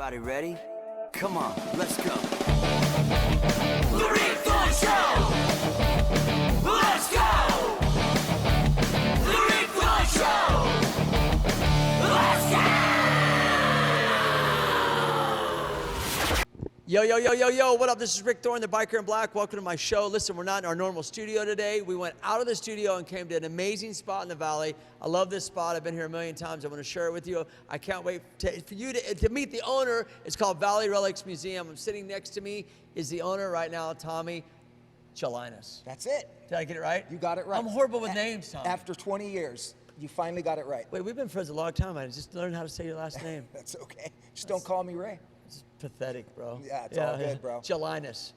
Everybody ready? Come on, let's go. The Rick Thorne Show! Let's go! The Rick Thorne Show! Let's go! Yo, what up? This is Rick Thorne, the Biker in Black. Welcome to my show. Listen, we're not in our normal studio today. We went out of the studio and came to an amazing spot in the Valley. I love this spot. I've been here a million times. I want to share it with you. I can't wait for you to meet the owner. It's called Valley Relics Museum. I'm sitting next to me is the owner right now, Tommy Gelinas. That's it. Did I get it right? You got it right. I'm horrible with names, Tommy. After 20 years, you finally got it right. Wait, we've been friends a long time. I just learned how to say your last name. That's okay. Just don't call me Ray. It's pathetic, bro. Yeah, it's all good, bro. Gelinas.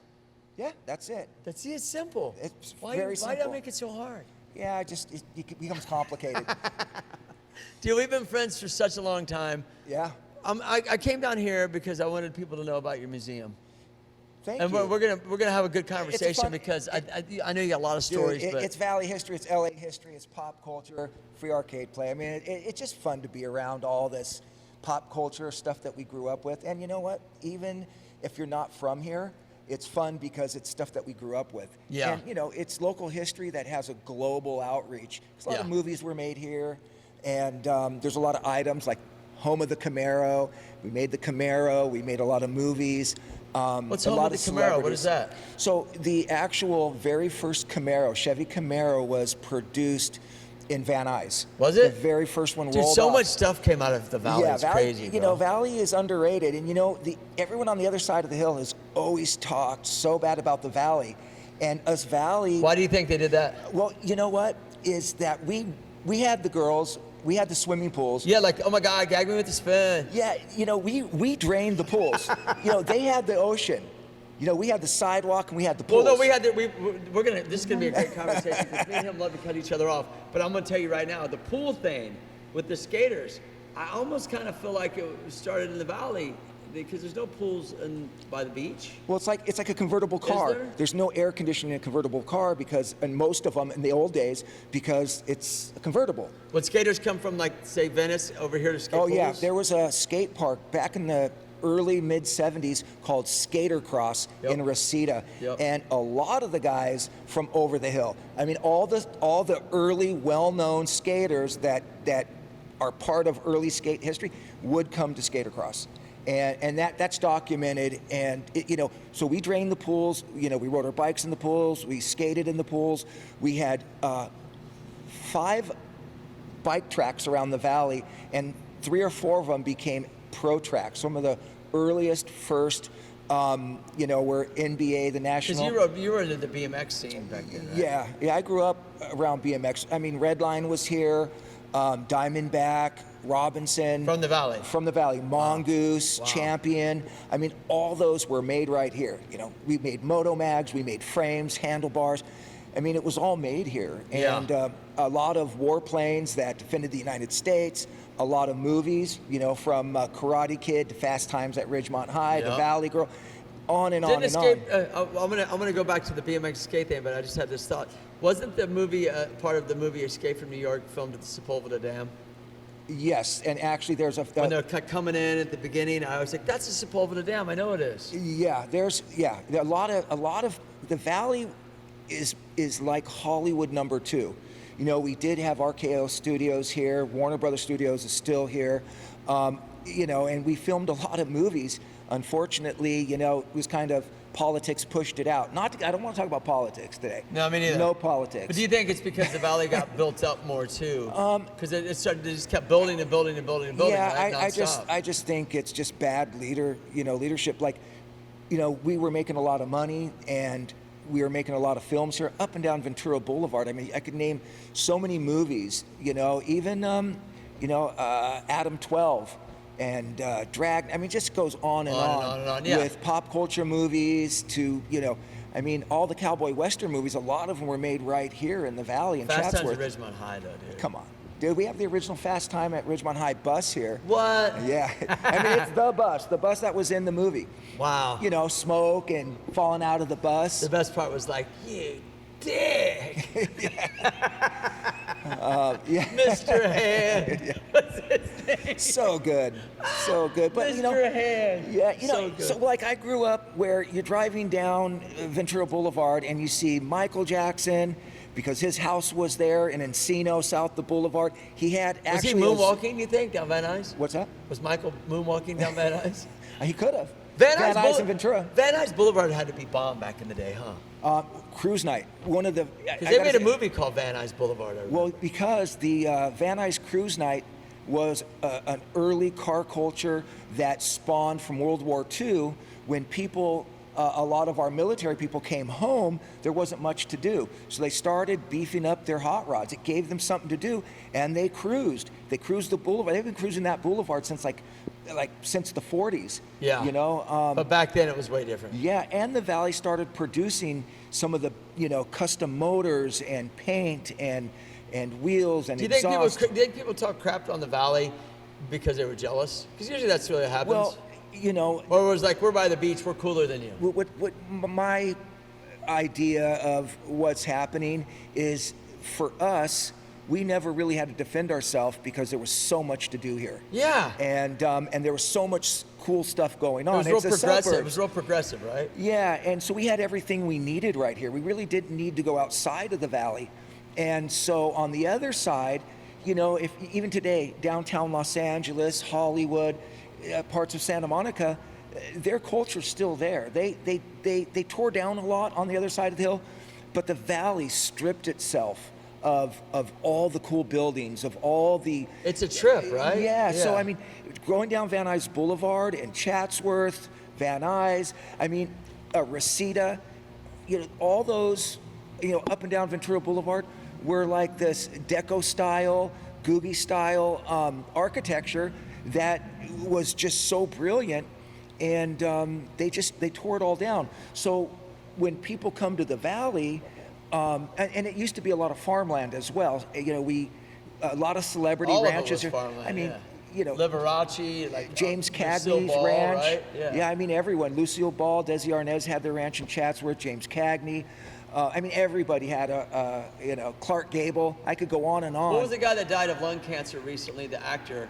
Yeah, that's it. That's it. It's simple. It's why very did I simple. make it so hard? Yeah, it becomes complicated. Dude, we've been friends for such a long time. Yeah. I came down here because I wanted people to know about your museum. Thank and you. we're gonna have a good conversation because I know you got a lot of stories. Dude, but it's Valley history, it's LA history, it's pop culture, free arcade play. I mean, it's just fun to be around all this pop culture stuff that we grew up with. And you know what? Even if you're not from here, it's fun because it's stuff that we grew up with. Yeah. And you know, it's local history that has a global outreach. There's a lot of movies were made here, and there's a lot of items like home of the Camaro. We made the Camaro. We made a lot of movies. What's home of the Camaro? What is that? So the actual very first Camaro, Chevy Camaro, was produced in Van Nuys. Was it? The very first one Dude, rolled so off. much stuff came out of the Valley. Yeah, it's Valley, crazy, you bro. know, Valley is underrated, and you know, everyone on the other side of the hill has always talked so bad about the Valley, and us Valley. Why do you think they did that? Well, you know what? Is that we had the girls, we had the swimming pools. Yeah, like, oh my God, gag me with the spin. Yeah, you know, we drained the pools. You know, they had the ocean. You know, we had the sidewalk and we had the pools. Well, no, we had this is gonna be a great conversation because me and him love to cut each other off. But I'm gonna tell you right now, the pool thing with the skaters, I almost kind of feel like it started in the Valley because there's no pools by the beach. Well, it's like a convertible car. there? There's no air conditioning in a convertible car because, and most of them in the old days, because it's a convertible. Would skaters come from, like, say, Venice over here to skate Oh yeah, pools? there was a skate park back in the early mid 70s called Skater Cross in Reseda, and a lot of the guys from over the hill. I mean, all the early well-known skaters that are part of early skate history would come to Skater Cross. And that's documented, and you know, so we drained the pools. You know, we rode our bikes in the pools. We skated in the pools. We had 5 bike tracks around the Valley, and 3 or 4 of them became pro tracks. Some of the earliest first, you know, were NBA, the national. Because you were into the BMX scene back then, right? Yeah, I grew up around BMX. I mean, Redline was here, Diamondback, Robinson. From the Valley. From the Valley. Mongoose, Wow. Champion. I mean, all those were made right here. You know, we made moto mags, we made frames, handlebars. I mean, it was all made here. And a lot of warplanes that defended the United States, a lot of movies, you know, from Karate Kid to Fast Times at Ridgemont High to Valley Girl, on and on and on. I'm gonna go back to the BMX skate thing, but I just had this thought. Wasn't the movie part of the movie Escape from New York filmed at the Sepulveda Dam? Yes, and actually there's when they're coming in at the beginning, I was like, "That's the Sepulveda Dam. I know it is." Yeah, there are a lot of the Valley is like Hollywood #2. You know, we did have RKO Studios here. Warner Brothers Studios is still here. You know, and we filmed a lot of movies. Unfortunately, you know, it was kind of politics pushed it out. I don't want to talk about politics today. No, me neither. No politics. But do you think it's because the Valley got built up more too? Because they just kept building and building and building and building. Yeah, right? I just think it's just bad leadership. Like, you know, we were making a lot of money and we were making a lot of films here up and down Ventura Boulevard. I mean, I could name so many movies. You know, even Adam 12. And Drag, I mean, just goes on and on. Yeah. With pop culture movies to, you know, I mean, all the cowboy western movies, a lot of them were made right here in the Valley in Fast Chatsworth. Times at Ridgemont High, though, dude. Come on. Dude, we have the original Fast Time at Ridgemont High bus here. What? Yeah. I mean, it's the bus that was in the movie. Wow. You know, smoke and falling out of the bus. The best part was like, you dick. Yeah. Mr. Hand. What's his name? So good, so good. But Mr. you know, Hand. yeah, you know, So good. so like I grew up where you're driving down Ventura Boulevard and you see Michael Jackson because his house was there in Encino, south the Boulevard. He had Was he actually moonwalking, you think, down Van Nuys? What's that? Was Michael moonwalking down Van Nuys? He could have. Van Nuys and Ventura. Van Nuys Boulevard had to be bombed back in the day, huh? Cruise night. One of the. Because they made a movie called Van Nuys Boulevard. Well, because the Van Nuys Cruise Night was an early car culture that spawned from World War II when people, a lot of our military people came home, there wasn't much to do. So they started beefing up their hot rods. It gave them something to do, and they cruised. They cruised the boulevard. They've been cruising that boulevard since since the 40s. Yeah. You know. But back then it was way different. Yeah, and the Valley started producing some of the, custom motors and paint and wheels and exhaust. Do you think people talk crap on the Valley because they were jealous? Because usually that's really what happens. Well, or it was like, we're by the beach, we're cooler than you. what my idea of what's happening is, for us, we never really had to defend ourselves because there was so much to do here. Yeah. And there was so much cool stuff going on. It was real It's the progressive. suburbs. It was real progressive, right? Yeah, and so we had everything we needed right here. We really didn't need to go outside of the Valley. And so on the other side, if even today, downtown Los Angeles, Hollywood, parts of Santa Monica, their culture's still there. They tore down a lot on the other side of the hill, but the Valley stripped itself of all the cool buildings, of all the... It's a trip, right? Yeah, so I mean, going down Van Nuys Boulevard and Chatsworth, Van Nuys, Reseda, all those, up and down Ventura Boulevard were like this Deco style, Googie style architecture that was just so brilliant, and they tore it all down. So when people come to the Valley, and it used to be a lot of farmland as well. A lot of celebrity all ranches. Of it was farmland, Liberace, like James Lucille Cagney's Ball, ranch. Right? Yeah. Everyone. Lucille Ball, Desi Arnaz had their ranch in Chatsworth. James Cagney. Everybody had Clark Gable. I could go on and on. What was the guy that died of lung cancer recently? The actor.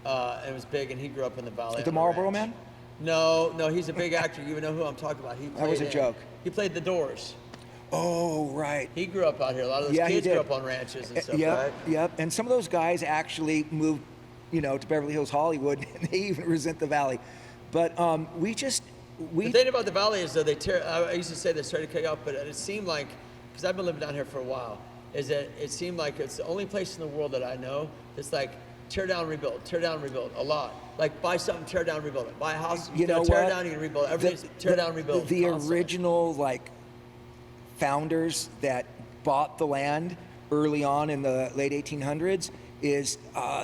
It was big, and he grew up in the Valley. The Marlboro Man? No, he's a big actor. You know who I'm talking about. That was a joke. He played The Doors. Oh, right. He grew up out here. A lot of those kids grew up on ranches and stuff, right? Yep. And some of those guys actually moved, to Beverly Hills, Hollywood, and they even resent the Valley. But the thing about the Valley is, though, I used to say they started to kick up, but it seemed like, because I've been living down here for a while, is that it seemed like it's the only place in the world that I know that's like tear down, rebuild, a lot. Like buy something, tear down, rebuild it. Buy a house, tear it down, you can rebuild it. Everything's tear down, rebuild. The constantly. original founders that bought the land early on in the late 1800s is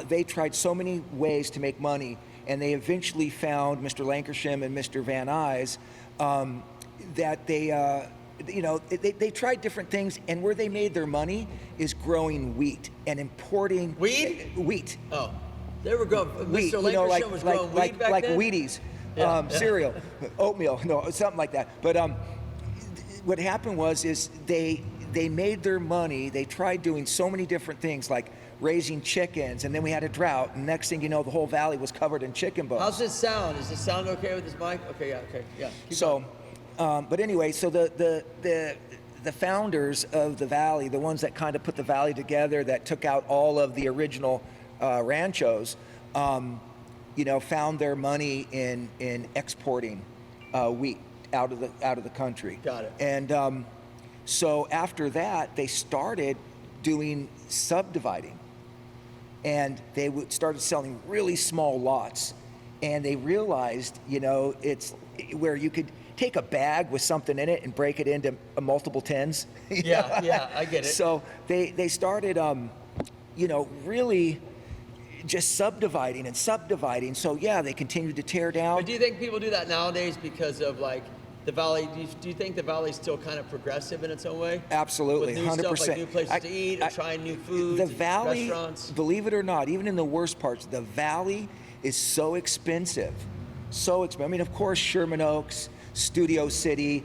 they tried so many ways to make money, and they eventually found Mr. Lankershim and Mr. Van Nuys that they tried different things, and where they made their money is growing wheat and importing wheat. Oh, they were growing Wheat, Mr. Lankershim was growing wheat back then? Wheaties, cereal, oatmeal, something like that. But what happened is they made their money. They tried doing so many different things, like raising chickens, and then we had a drought, and next thing you know, the whole valley was covered in chicken bones. How's this sound? Is this sound okay with this mic? Okay, yeah. So, but anyway, so the founders of the valley, the ones that kind of put the valley together, that took out all of the original ranchos, found their money in exporting wheat out of the country. Got it. And so after that, they started doing subdividing, and they started selling really small lots, and they realized, it's where you could take a bag with something in it and break it into multiple tens. Yeah, I get it. So they started, really just subdividing. So yeah, they continued to tear down. But do you think people do that nowadays because of the Valley? Do you think the Valley's still kind of progressive in its own way? Absolutely, with new 100%. Stuff, like new places to eat, or trying new foods, the Valley, restaurants. Believe it or not, even in the worst parts, the Valley is so expensive. So expensive. Of course, Sherman Oaks, Studio City,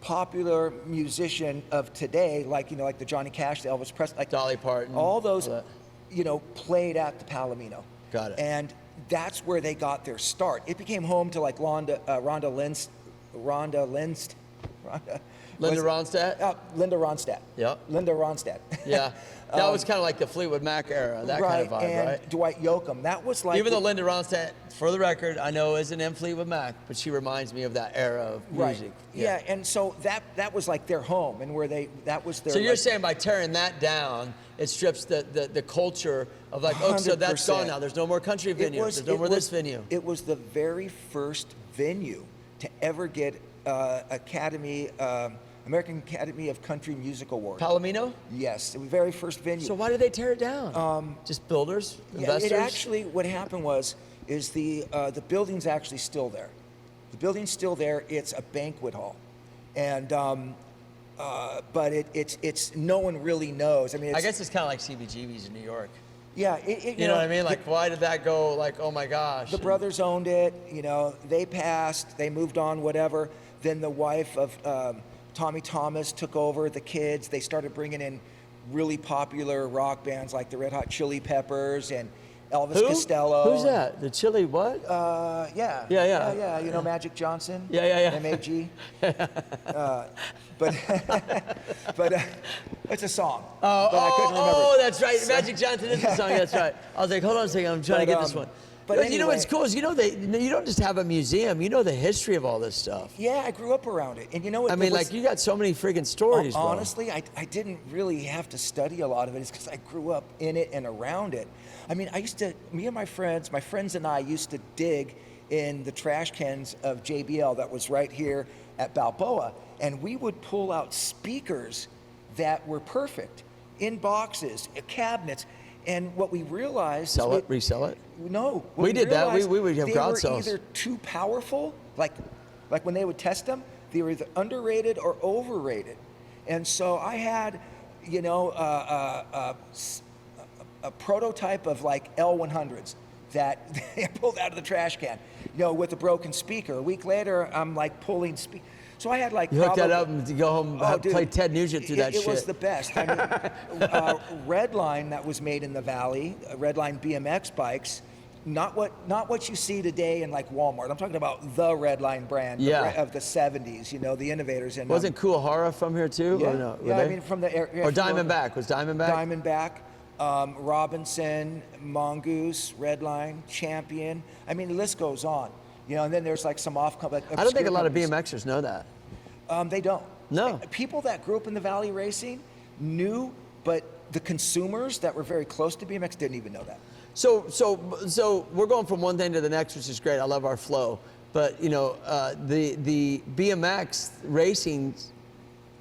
popular musician of today, like like the Johnny Cash, the Elvis Presley, like Dolly Parton, all those, all played at the Palomino. Got it. And that's where they got their start. It became home to like Linda Ronstadt? Linda Ronstadt. Yep. Linda Ronstadt. Yeah. That was kind of like the Fleetwood Mac era, that kind of vibe, and right? Dwight Yoakam. That was like... Even though Linda Ronstadt, for the record, I know isn't in Fleetwood Mac, but she reminds me of that era of music. Right. Yeah, and so that was like their home, and that was their... So you're saying by tearing that down, it strips the culture of like, oh, so that's 100%. gone now. There's no more country venues. There's no more this venue. It was the very first venue to ever get American Academy of Country Music Award. Palomino? Yes, the very first venue. So why did they tear it down? Just builders, investors? It actually, what happened is the building's actually still there. The building's still there. It's a banquet hall, and but it's no one really knows. I mean, I guess it's kind of like CBGB's in New York. Yeah, you know what I mean? Like, why did that go? Like, oh my gosh. The brothers owned it. They passed. They moved on. Whatever. Then the wife of Tommy Thomas took over the kids. They started bringing in really popular rock bands like the Red Hot Chili Peppers and Elvis Costello. Who's that? The Chili what? Yeah. Yeah. Magic Johnson. Yeah. MAG. But it's a song. I couldn't remember. Oh, that's right. Magic Johnson is the song. That's right. I was like, hold on a second. I'm trying to get this one. But you anyway, know what's cool is you don't just have a museum. You know the history of all this stuff. Yeah, I grew up around it, and I mean, like you got so many friggin' stories. Honestly, I didn't really have to study a lot of it. It's because I grew up in it and around it. I mean, me and my friends and I used to dig in the trash cans of JBL that was right here at Balboa, and we would pull out speakers that were perfect in boxes, cabinets. And what we realized... Resell it? No. We did that. We would have crowd sales. They were either too powerful, like when they would test them, they were either underrated or overrated. And so I had, a prototype of like L100s that I pulled out of the trash can, with a broken speaker. A week later, I'm like pulling So I had like... You hooked that up and you go home and play Ted Nugent through that shit. It was the best. I mean, Redline that was made in the Valley, Redline BMX bikes, not what you see today in like Walmart. I'm talking about the Redline brand of the 70s, the innovators. And wasn't Kuahara from here too? Yeah, or no? I mean from the... Or Diamondback. Was Diamondback? Diamondback. Robinson, Mongoose, Redline, Champion. I mean, the list goes on. And then there's like some I don't think a lot of BMXers know that. They don't. No. People that grew up in the Valley racing knew, but the consumers that were very close to BMX didn't even know that. So we're going from one thing to the next, which is great. I love our flow. But the BMX racing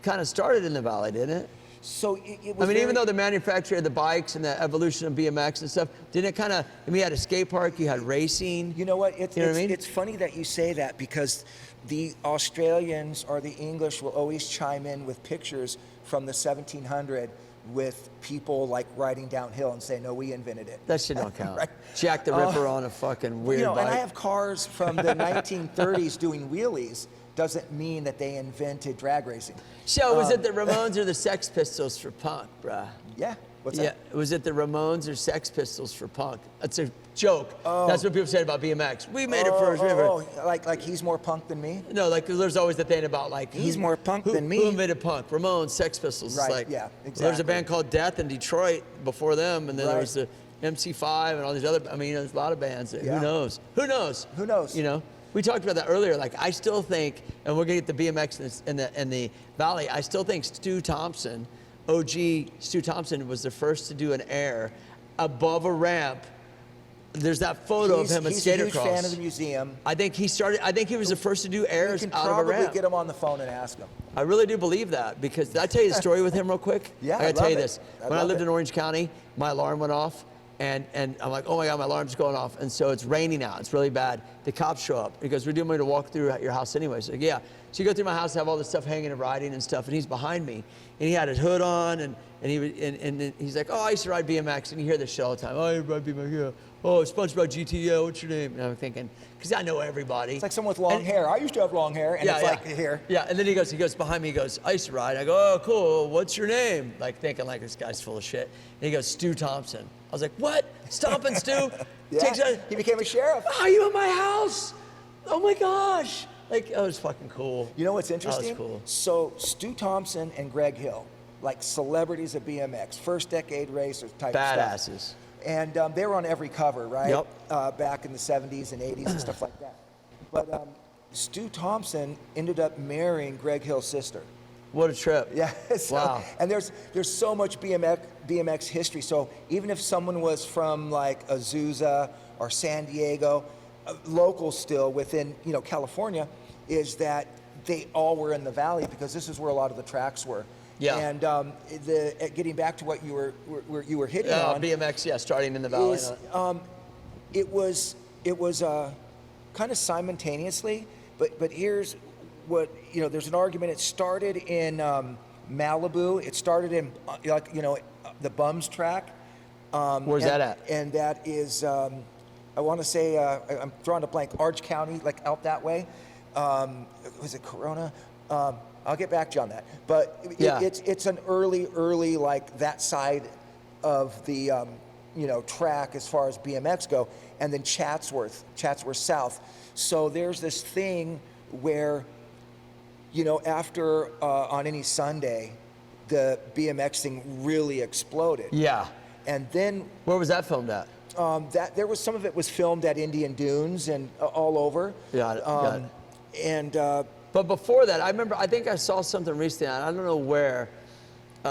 kind of started in the Valley, didn't it? So it was. I mean, even though the manufacturer of the bikes and the evolution of BMX and stuff, didn't it kind of? I mean, you had a skate park, you had racing. You know what? You know what I mean? It's funny that you say that because the Australians or the English will always chime in with pictures from the 1700 with people like riding downhill and say, "No, we invented it." That shit don't count. Right? Jack the Ripper on a fucking weird bike. And I have cars from the 1930s doing wheelies. Doesn't mean that they invented drag racing. So was it the Ramones or the Sex Pistols for punk, bruh? Yeah. What's that? Yeah. Was it the Ramones or Sex Pistols for punk? That's a joke. Oh. That's what people say about BMX. We made it first. Like he's more punk than me? No, like there's always the thing about like he's more punk than me. Who invented punk? Ramones, Sex Pistols. Right. It's like, yeah. Exactly. There's a band called Death in Detroit before them, and then there was the MC5 and all these other. I mean, there's a lot of bands. Yeah. Who knows? Who knows? Who knows? We talked about that earlier. Like, I still think, and we're gonna get the BMX in the Valley. I still think Stu Thompson, OG Stu Thompson, was the first to do an air above a ramp. There's that photo of him at Skater Cross. He's a huge fan of the museum. I think he started. I think he was the first to do airs out of a ramp. You can probably get him on the phone and ask him. I really do believe that because did I tell you the story with him real quick? Yeah, I gotta tell you this. When When I lived in Orange County, my alarm went off. And I'm like, oh my God, my alarm's going off. And so it's raining out. It's really bad. the cops show up. He goes, we're doing me to walk through your house anyway. So yeah. So you go through my house, have all this stuff hanging and riding and stuff, and he's behind me, and he had his hood on, and then he's like, oh, I used to ride BMX, and you hear this shit all the time. Oh, I ride BMX, yeah. Oh, SpongeBob GT, yeah, what's your name? And I'm thinking, because I know everybody. It's like someone with long hair. I used to have long hair, and it's like here. Yeah, and then he goes behind me, he goes, I used to ride. I go, oh, cool, what's your name? Like thinking like this guy's full of shit. And he goes, Stu Thompson. I was like, what? Stomping Stu? Yeah, he became a sheriff. Are you in my house? Oh my gosh. Like, it was fucking cool. You know what's interesting? That was cool. So Stu Thompson and Greg Hill, like celebrities of BMX, first decade racers type Badasses. stuff. And they were on every cover, right? Yep. Back in the 70s and 80s and stuff like that. But Stu Thompson ended up marrying Greg Hill's sister. What a trip. Yeah. So, wow. And there's so much BMX history. So even if someone was from like Azusa or San Diego, local still within California, is that they all were in the Valley because this is where a lot of the tracks were. Yeah. And getting back to what you were hitting on. BMX, yeah, starting in the Valley. It was kind of simultaneously, but here's what there's an argument. It started in Malibu. It started in the Bums track. Where's that at? And that is I want to say I'm drawing a blank. Orange County, like out that way. Was it Corona? I'll get back to you on that. But it's an early like that side of the track as far as BMX go, and then Chatsworth South. So there's this thing where after on any Sunday, the BMX thing really exploded. Yeah. And then where was that filmed at? That there was some of it was filmed at Indian Dunes and all over. Got it. And but before that, I think I saw something recently. I don't know where,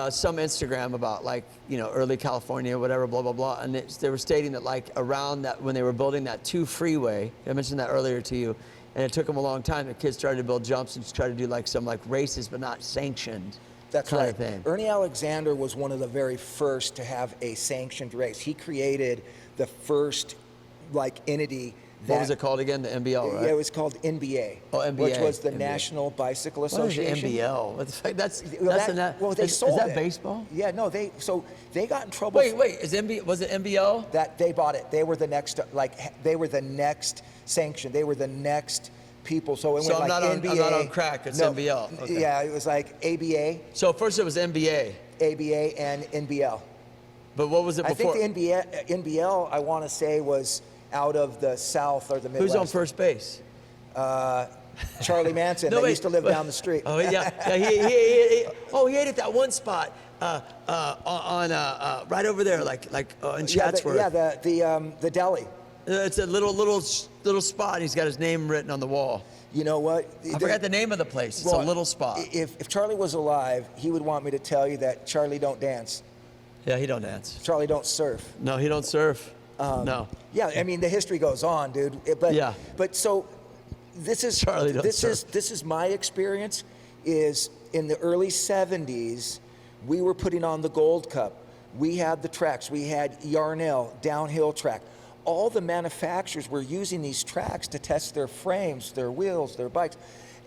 some Instagram about like early California, whatever, blah blah blah, and they were stating that like around that when they were building that 2 freeway, I mentioned that earlier to you, and it took them a long time. The kids started to build jumps and try to do like some like races, but not sanctioned. That's kind right. of thing. Ernie Alexander was one of the very first to have a sanctioned race. He created the first like entity. What was it called again? The NBL, right? Yeah, it was called NBA. Oh, NBA. Which was the NBA. National Bicycle What is Association. NBL? What the fuck? They sold Is that it. baseball? Yeah, no, they got in trouble. Wait, was it NBL? That they bought it. They were the next sanction. They were the next people. So it went I'm like NBA. I'm not on crack. It's NBL. Okay. Yeah, it was like ABA. So first it was NBA. ABA and NBL. But what was it before? I think the NBL, I want to say, was out of the South or the Midwest. Who's on first base? Charlie Manson. They used to live down the street. Oh yeah, he ate at that one spot on right over there, like in Chatsworth. The deli. It's a little spot. He's got his name written on the wall. You know what? I forgot the name of the place. It's a little spot. If Charlie was alive, he would want me to tell you that Charlie don't dance. Yeah, he don't dance. Charlie don't surf. No, he don't surf. No. Yeah, I mean the history goes on, dude. But so this is Charlie don't surf. This is my experience. Is in the early '70s, we were putting on the Gold Cup. We had the tracks. We had Yarnell downhill track. All the manufacturers were using these tracks to test their frames, their wheels, their bikes,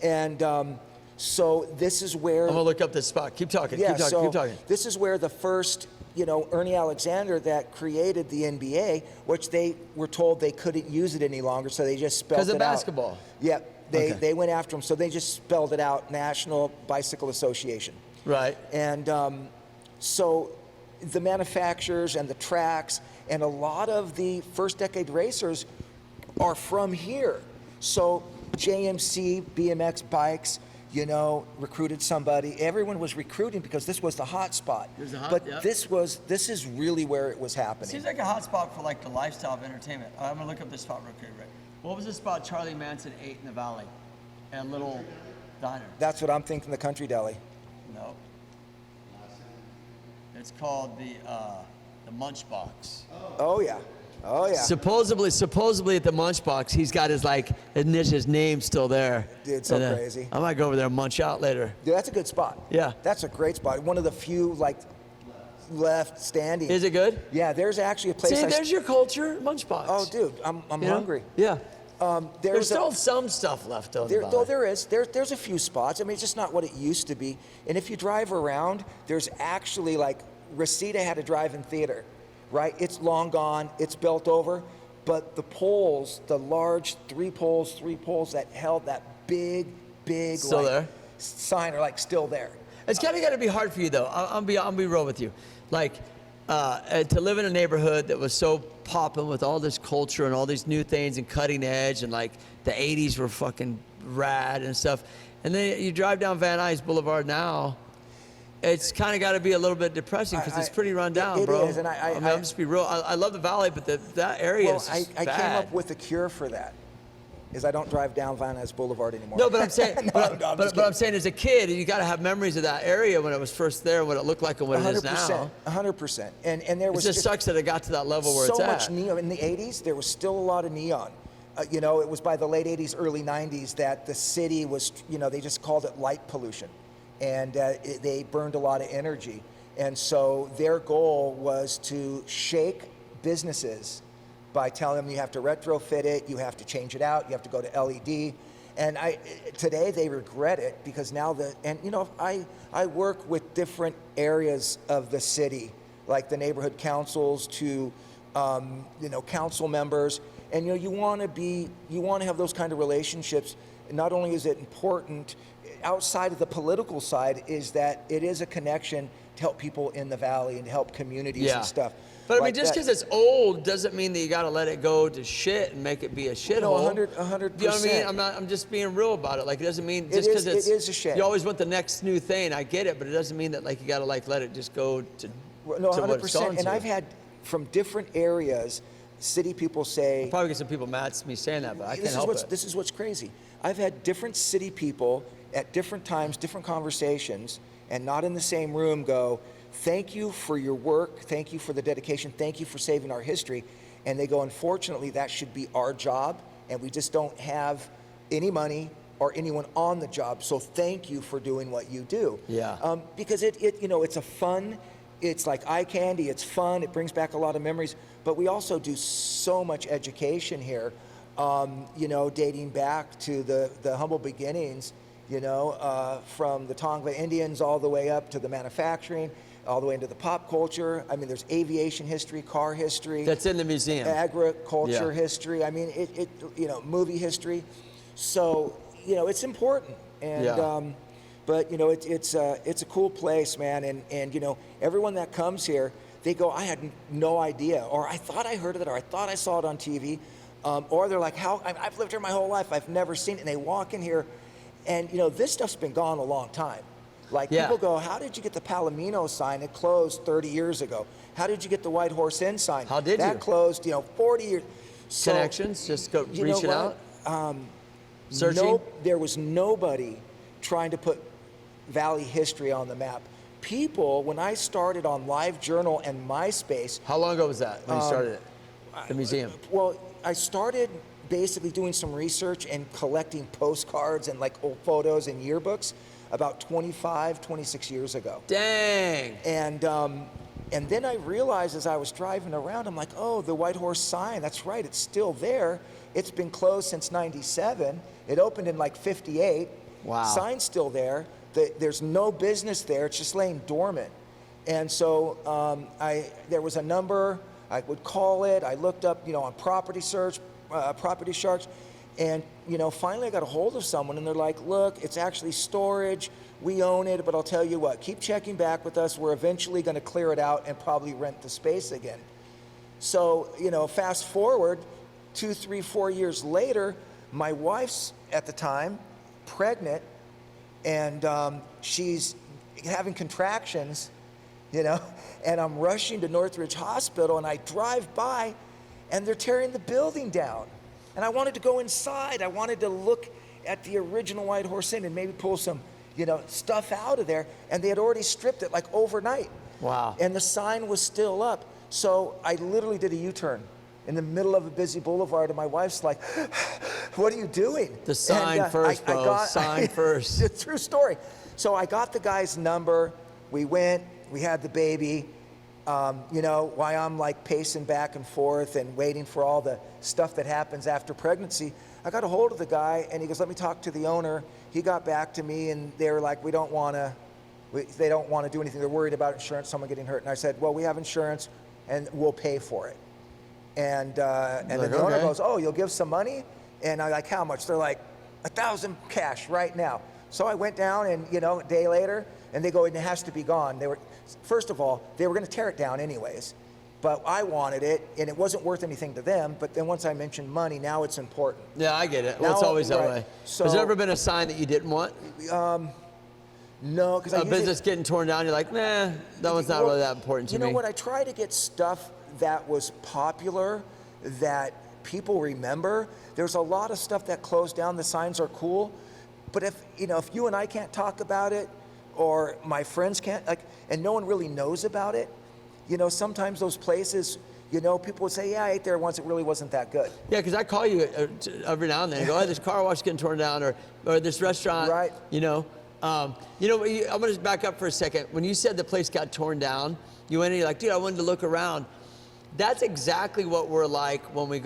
and so this is where I'm gonna look up this spot. Keep talking. Yeah, keep talking. This is where the first, Ernie Alexander that created the NBA, which they were told they couldn't use it any longer, so they just spelled it out. Because of basketball. Yeah, they went after him, so they just spelled it out, National Bicycle Association. Right. And so the manufacturers and the tracks and a lot of the first decade racers are from here. So JMC, BMX bikes, recruited somebody. Everyone was recruiting because this was the hot spot. This is really where it was happening. Seems like a hot spot for like the lifestyle of entertainment. I'm gonna look up this spot real quick, Rick. What was the spot Charlie Manson ate in the Valley? A little diner. That's what I'm thinking, the Country Deli. No. It's called the Munch Box. Oh yeah. Oh yeah. Supposedly at the Munch Box, he's got his name still there. Dude, it's so crazy. I might go over there and munch out later. Dude, that's a good spot. Yeah. That's a great spot. One of the few left standing. Is it good? Yeah, there's actually a place. See, there's your culture, Munch Box. Oh, dude, I'm hungry. Yeah. There's still some stuff left on the Valley. Though there is. There's a few spots. I mean, it's just not what it used to be. And if you drive around, there's actually like Reseda had a drive-in theater, right? It's long gone. It's built over. But the poles, the large three poles that held that big Still there? sign are like still there. It's kind of got to be hard for you, though. I'll be real with you. Like, to live in a neighborhood that was so popping with all this culture and all these new things and cutting edge, and like the 80s were fucking rad and stuff. And then you drive down Van Nuys Boulevard now, it's kind of got to be a little bit depressing because it's pretty run down, bro. It is, and I'm just be real. I love the Valley, but that area is just I bad. came up with a cure for that. Is I don't drive down Van Nuys Boulevard anymore. No, but I'm saying, No, but I'm saying, as a kid, you got to have memories of that area when it was first there, what it looked like, and what it is now. 100%. And there was it just sucks that it got to that level where so it's at. much neon in the 80s. There was still a lot of neon. You know, it was by the late 80s, early 90s that the city was. You know, they just called it light pollution, and they burned a lot of energy. And so their goal was to shake businesses by telling them you have to retrofit it, you have to change it out, you have to go to LED. And today they regret it because now you know, I work with different areas of the city, like the neighborhood councils to, you know, council members. And you know, you want to have those kind of relationships. Not only is it important, outside of the political side, is that it is a connection to help people in the Valley and to help communities and stuff. But I like mean, just because it's old doesn't mean that you got to let it go to shit and make it be a shithole. No, 100%. You know what I mean? I'm just being real about it. Like, it doesn't mean just because it is a shame. You always want the next new thing. I get it, but it doesn't mean that like you got to like let it just go to. No, to 100%. what it's gone And to. I've had from different areas, city people say. I'll probably get some people mad at me saying that, but I can't help it. This is what's crazy. I've had different city people at different times, different conversations, and not in the same room go, thank you for your work, thank you for the dedication, thank you for saving our history. And they go, unfortunately, that should be our job, and we just don't have any money or anyone on the job, so thank you for doing what you do. Yeah. Because you know, it's a fun, it's like eye candy, it's fun, it brings back a lot of memories, but we also do so much education here, you know, dating back to the humble beginnings, you know, from the Tongva Indians all the way up to the manufacturing, all the way into the pop culture. I mean, there's aviation history, car history. That's in the museum. Agriculture history. I mean, it you know, movie history. So, you know, it's important. And, but, you know, it's a cool place, man. And, you know, everyone that comes here, they go, I had no idea, or I thought I heard of it, or I thought I saw it on TV. Or they're like, I've lived here my whole life, I've never seen it. And they walk in here, and, you know, this stuff's been gone a long time. Like, people go, how did you get the Palomino sign? It closed 30 years ago. How did you get the White Horse Inn sign? How did that you? Closed, you know, 40 years. So, Connections, just go you reach it know out. Searching? There was nobody trying to put Valley history on the map. People, when I started on LiveJournal and MySpace. How long ago was that when you started it? The museum? Well, I started basically doing some research and collecting postcards and like old photos and yearbooks about 26 years ago. Dang. And then I realized as I was driving around, I'm like, oh, the White Horse sign, that's right, it's still there. It's been closed since 97. It opened in like 58. Wow. Sign's still there. There's no business there, it's just laying dormant. And so there was a number, I would call it, I looked up, you know, on Property Search, Property Sharks, and, you know, finally I got a hold of someone and they're like, look, it's actually storage, we own it, but I'll tell you what, keep checking back with us, we're eventually gonna clear it out and probably rent the space again. So, you know, fast forward 2, 3, 4 years later, my wife's at the time pregnant, and she's having contractions, you know, and I'm rushing to Northridge Hospital, and I drive by, and they're tearing the building down. And I wanted to go inside. I wanted to look at the original White Horse Inn and maybe pull some, you know, stuff out of there, and they had already stripped it like overnight. Wow. And the sign was still up. So I literally did a U-turn in the middle of a busy boulevard, and my wife's like, what are you doing? The sign first, bro. Sign first. It's a true story. So I got the guy's number. We went. We had the baby. You know, while I'm like pacing back and forth and waiting for all the stuff that happens after pregnancy, I got a hold of the guy, and he goes, let me talk to the owner. He got back to me, and they were like, they don't want to do anything. They're worried about insurance, someone getting hurt. And I said, well, we have insurance, and we'll pay for it. And then the owner goes, oh, you'll give some money? And I'm like, how much? They're like, 1,000 cash right now. So I went down, and a day later, and they go, it has to be gone. First of all, they were going to tear it down anyways, but I wanted it, and it wasn't worth anything to them. But then once I mentioned money, now it's important. Yeah, I get it. Well, it's always that way. So, has there ever been a sign that you didn't want? No, because a business getting torn down, you're like, nah, that one's not really that important to me. You know what? I try to get stuff that was popular, that people remember. There's a lot of stuff that closed down. The signs are cool, but if you and I can't talk about it, or my friends can't, and no one really knows about it, sometimes those places, people would say, yeah, I ate there once, it really wasn't that good. Yeah, because I call you every now and then and go, oh, this car wash is getting torn down, or this restaurant, right? I'm gonna just back up for a second. When you said the place got torn down, you went in, you're like, dude, I wanted to look around. That's exactly what we're like when we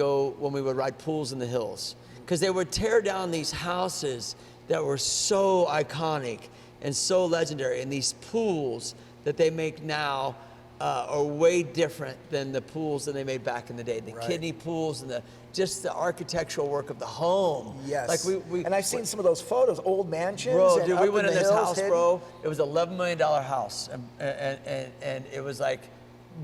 would ride pools in the hills. Because they would tear down these houses that were so iconic and so legendary, and these pools that they make now are way different than the pools that they made back in the day. The kidney pools and just the architectural work of the home. Yes. And I've seen some of those photos, old mansions. Bro, dude, we went in this house, bro. It was an $11 million house, and it was like,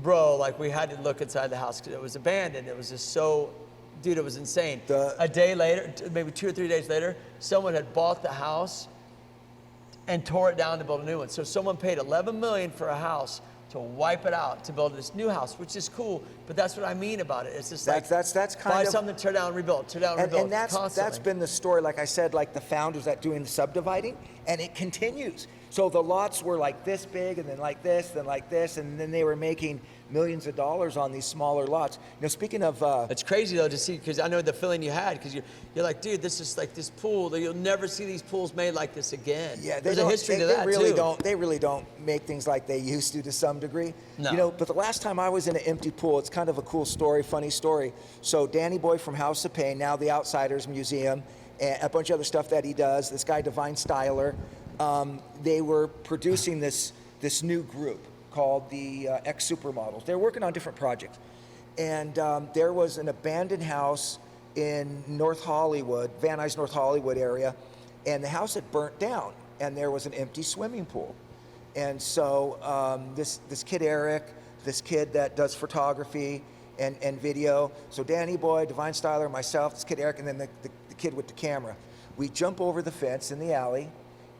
bro, like we had to look inside the house because it was abandoned. It was just so, dude, it was insane. A day later, maybe 2 or 3 days later, someone had bought the house and tore it down to build a new one. So someone paid $11 million for a house to wipe it out to build this new house, which is cool. But that's what I mean about it. It's just like that's kind buy of something, tear down, rebuild, tear down, rebuild. And that's been the story. Like I said, like the founders that doing the subdividing, and it continues. So the lots were like this big, and then like this, then like this, and then they were making millions of dollars on these smaller lots. Speaking of, it's crazy though to see, because I know the feeling you had, because you're like, dude, this is like this pool. You'll never see these pools made like this again. Yeah, there's a history to that too. They really don't make things like they used to some degree. No. But the last time I was in an empty pool, it's kind of a cool story, funny story. So Danny Boy from House of Pain, now the Outsiders Museum, and a bunch of other stuff that he does. This guy Divine Styler, they were producing this new group called the X Supermodels. They're working on different projects. And there was an abandoned house in North Hollywood, Van Nuys, North Hollywood area, and the house had burnt down, and there was an empty swimming pool. And so this kid Eric, this kid that does photography and video, so Danny Boy, Divine Styler, myself, this kid Eric, and then the kid with the camera. We jump over the fence in the alley,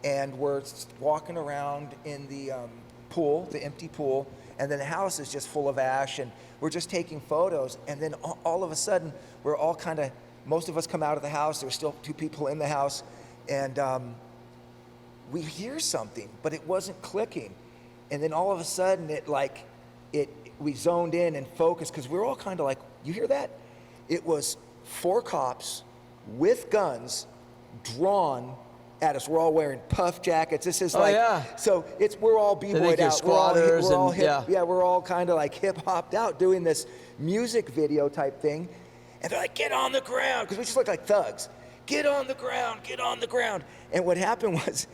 and we're walking around in the pool, the empty pool, and then the house is just full of ash, and we're just taking photos, and then all of a sudden, we're all kind of, most of us come out of the house, there's still 2 people in the house, and we hear something, but it wasn't clicking, and then all of a sudden, we zoned in and focused, because we were all kind of like, you hear that? It was 4 cops with guns drawn at us. We're all wearing puff jackets. This is so we're all b-boyed out. Squatters we're all we're all kind of like hip hopped out doing this music video type thing. And they're like, get on the ground, because we just look like thugs. Get on the ground, get on the ground. And what happened was,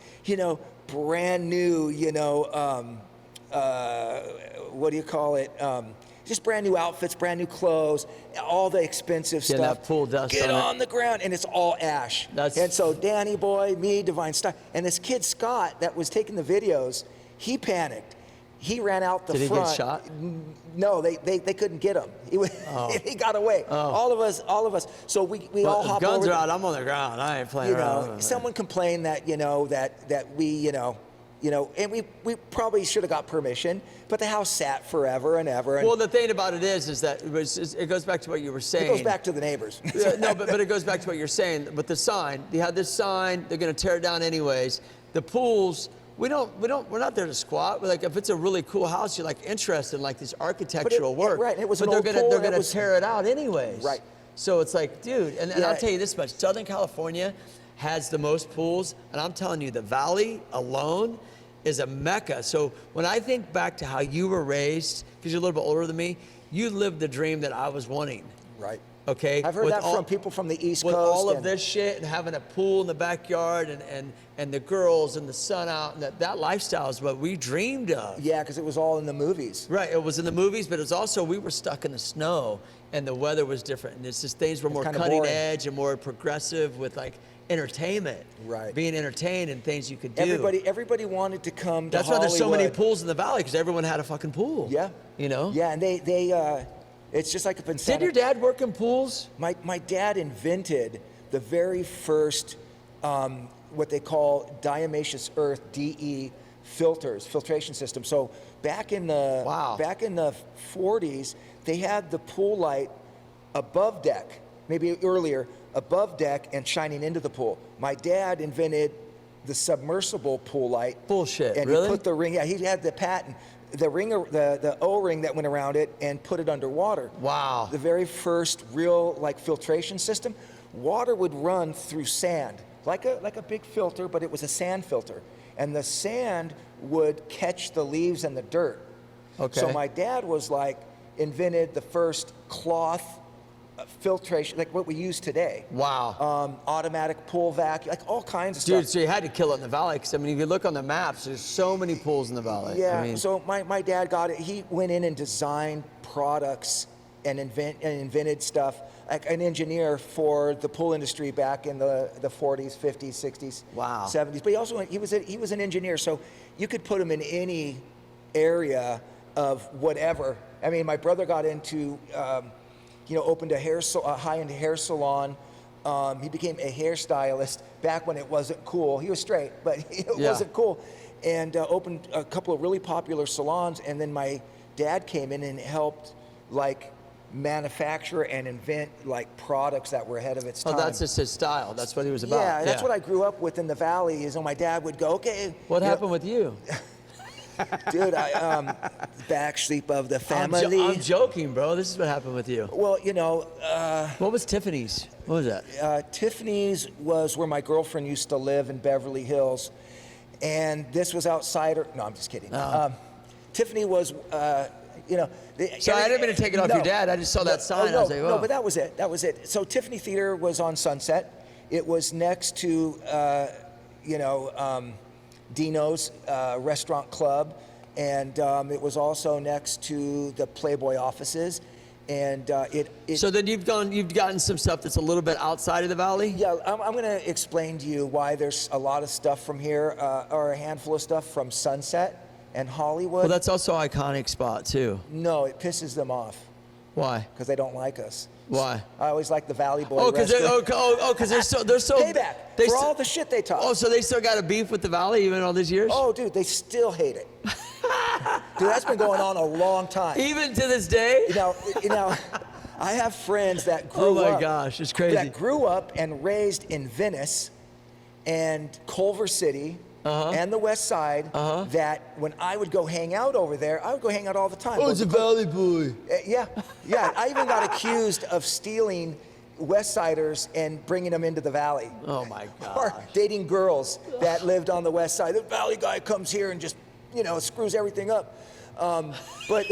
brand new, what do you call it? Just brand new outfits, brand new clothes, all the expensive stuff. That pool dust. Get on the ground, and it's all ash. And so Danny Boy, me, Divine Star, and this kid Scott that was taking the videos, he panicked. He ran out the front. Did he get shot? No, they couldn't get him. He got away. All of us. So we all hop over. Guns are out. I'm on the ground. I ain't playing around. Someone complained that that we and we probably should have got permission, but the house sat forever and ever. And well, the thing about it is that it goes back to what you were saying. It goes back to the neighbors. No, but it goes back to what you're saying. But the sign, you had this sign. They're going to tear it down anyways. The pools. We're not there to squat. We're like, if it's a really cool house, you're like interested in like this architectural work. Right. It was but an old pool. They're gonna tear it out anyways. Right. So it's like, dude, and I'll tell you this much: Southern California has the most pools, and I'm telling you, the Valley alone is a mecca. So when I think back to how you were raised, because you're a little bit older than me, you lived the dream that I was wanting. Right. Okay, I've heard with that all, from people from the East with Coast. all of and- this shit and having a pool in the backyard and the girls and the sun out, and that lifestyle is what we dreamed of. Yeah, because it was all in the movies. Right, it was in the movies, but it was also, we were stuck in the snow and the weather was different. And it's just things were more kinda cutting boring. edge and more progressive with like entertainment. Right. Being entertained and things you could do. Everybody wanted to come to That's why Hollywood. there's so many pools in the valley, because everyone had a fucking pool. Yeah. You know? Yeah, and they it's just like up in Did Santa. your dad work in pools? My dad invented the very first what they call diatomaceous earth DE filtration system. So back in the Wow. 40s, they had the pool light above deck, maybe earlier, above deck and shining into the pool. My dad invented the submersible pool light. Bullshit, And really? he put the ring, yeah, he had the patent, the O-ring that went around it and put it underwater. Wow. The very first real like filtration system. Water would run through sand, like a big filter, but it was a sand filter. And the sand would catch the leaves and the dirt. Okay. So my dad was like, invented the first cloth filtration, like what we use today. Wow. Automatic pool vacuum, like all kinds of Dude, stuff. so you had to kill it in the valley, because I mean, if you look on the maps, there's so many pools in the valley. Yeah, I mean, so my dad got it. He went in and designed products and invented stuff, like an engineer for the pool industry back in the 40s, 50s, 60s, Wow. 70s. But he was an engineer, so you could put him in any area of whatever. I mean, my brother got into, opened a high-end hair salon. He became a hairstylist back when it wasn't cool. He was straight, but it wasn't cool. And opened a couple of really popular salons. And then my dad came in and helped, like, manufacture and invent, like, products that were ahead of its time. oh, that's just his style. That's what he was about. Yeah, that's what I grew up with in the valley. Is when my dad would go, okay. What you know, happened with you? dude? I back sleep of the family. I'm joking, bro. This is what happened with you. Well, What was Tiffany's? What was that? Tiffany's was where my girlfriend used to live in Beverly Hills, and this was outside her. No, I'm just kidding. Tiffany was, So I didn't mean to take it off your dad. I just saw that sign. I was like, no, oh. but that was it. That was it. So Tiffany Theater was on Sunset. It was next to, Dino's Restaurant Club, and it was also next to the Playboy offices, and So then you've gotten some stuff that's a little bit outside of the valley? Yeah, I'm going to explain to you why there's a lot of stuff from here, or a handful of stuff from Sunset and Hollywood. Well, that's also an iconic spot too. No, it pisses them off Why? because they don't like us. Why? I always like the Valley Boy Oh, because restaurant. they're so Payback they for st- all the shit they talk. Oh, so they still got a beef with the valley even all these years? Oh, dude, they still hate it. Dude, that's been going on a long time. Even to this day? You know, I have friends that grew Oh my up. gosh, it's crazy. That grew up and raised in Venice and Culver City and the West Side. That when I would go hang out over there, I would go hang out all the time. Oh, it's a valley boy. Yeah. I even got accused of stealing West Siders and bringing them into the Valley. Oh my Or gosh. dating girls that lived on the West Side. The Valley guy comes here and just, screws everything up. But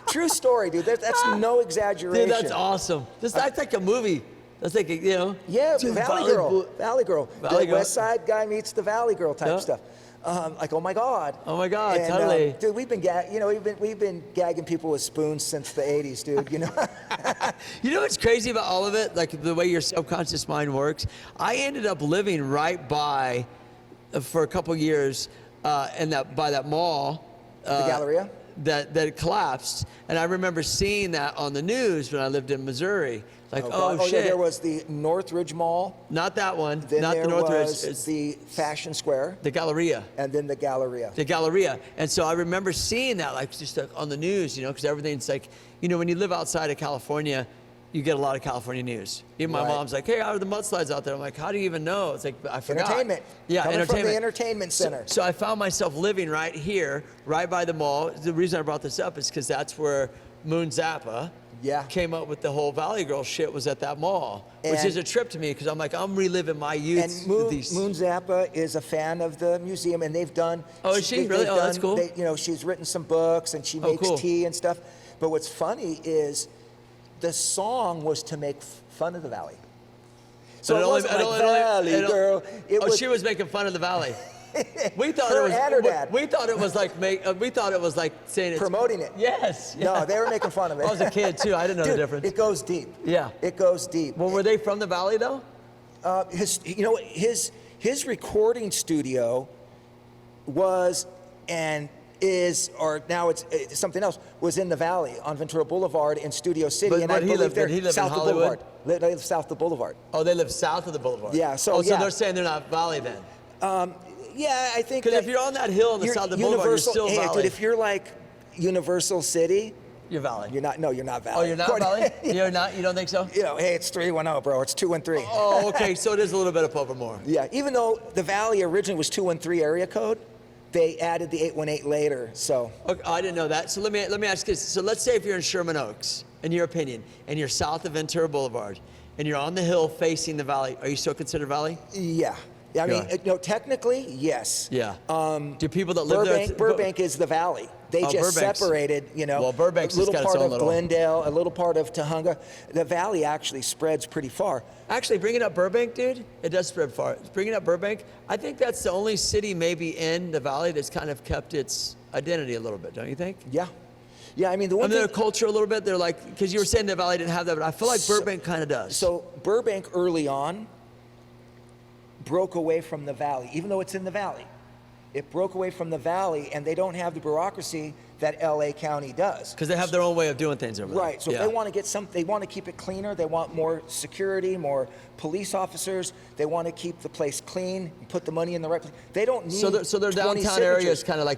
true story, dude. That's no exaggeration. Dude, that's awesome. That's like a movie. That's like, Yeah, Dude, Valley Girl. Valley Girl. Valley The Girl. West Side guy meets the Valley Girl type Yeah. stuff. Like, oh my God. Oh my God, And, totally. dude, we've been gagging people with spoons since the '80s, dude. You know what's crazy about all of it? Like the way your subconscious mind works? I ended up living right by, for a couple years, by that mall. The Galleria. That collapsed. And I remember seeing that on the news when I lived in Missouri. Like, God. shit. Yeah, there was the Northridge Mall. Not that one. Then not there the Northridge. was It's the Fashion Square, the Galleria. and then the Galleria. The Galleria. And so I remember seeing that, like, just like on the news, because everything's like, when you live outside of California, you get a lot of California news. Even my Right. mom's like, hey, how are the mudslides out there? I'm like, how do you even know? It's like, I forgot. Entertainment. Yeah, Coming entertainment. from the entertainment center. So I found myself living right here, right by the mall. The reason I brought this up is because that's where Moon Zappa came up with the whole Valley Girl shit, was at that mall, which And- is a trip to me because I'm like, I'm reliving my youth. And with Moon, these. Moon Zappa is a fan of the museum, and they've done. Oh, is she? Really? they've Oh, that's cool. She's written some books, and she makes cool. tea and stuff. But what's funny is the song was to make fun of the Valley. So But it wasn't like Valley girl. It was, she was making fun of the Valley. We thought Her it was. and her dad. We thought it was like we thought it was like saying it's promoting it. Yes. No, they were making fun of it. I was a kid too. I didn't know Dude, the difference. It goes deep. Yeah. It goes deep. Well, were they from the Valley though? His recording studio was and is, or now it's something else, was in the Valley on Ventura Boulevard in Studio City, But and I he believe lived- they're did he live south in of Hollywood? Boulevard. They live south of Boulevard. Oh, they live south of the boulevard. Yeah, so so yeah. they're saying they're not Valley then. Yeah, I think Because if you're on that hill on the south of the boulevard, you're still hey, Valley. dude, if you're like Universal City, You're Valley. you're not. No, you're not Valley. Oh, you're not Valley? You're not? You don't think so? Hey, it's 310, bro. It's 213. Oh, okay. So it is a little bit of Povermore. Yeah, even though the Valley originally was 213 area code, they added the 818 later. So Okay, I didn't know that. So let me ask you this. So let's say if you're in Sherman Oaks, in your opinion, and you're south of Ventura Boulevard, and you're on the hill facing the Valley, are you still considered Valley? yeah. I mean, Yeah. technically, yes. Yeah. Do people that live there? Burbank is the Valley. They just Burbank's- separated, Well, Burbank's a little just got its part own of little- Glendale, a little part of Tahunga. The Valley actually spreads pretty far. Actually, bringing up Burbank, dude, it does spread far. Bringing up Burbank, I think that's the only city maybe in the Valley that's kind of kept its identity a little bit, don't you think? Yeah. Yeah, I mean, the one Their thing, culture a little bit, they're like, because you were saying the Valley didn't have that, but I feel like Burbank kind of does. so Burbank early on broke away from the Valley, even though it's in the Valley. It broke away from the Valley, and they don't have the bureaucracy that LA County does. Because they have their own way of doing things over there. Right. So if they want to get they want to keep it cleaner. They want more security, more police officers. They want to keep the place clean, and put the money in the right place. They don't need. So their 20 downtown area signatures. is kind of like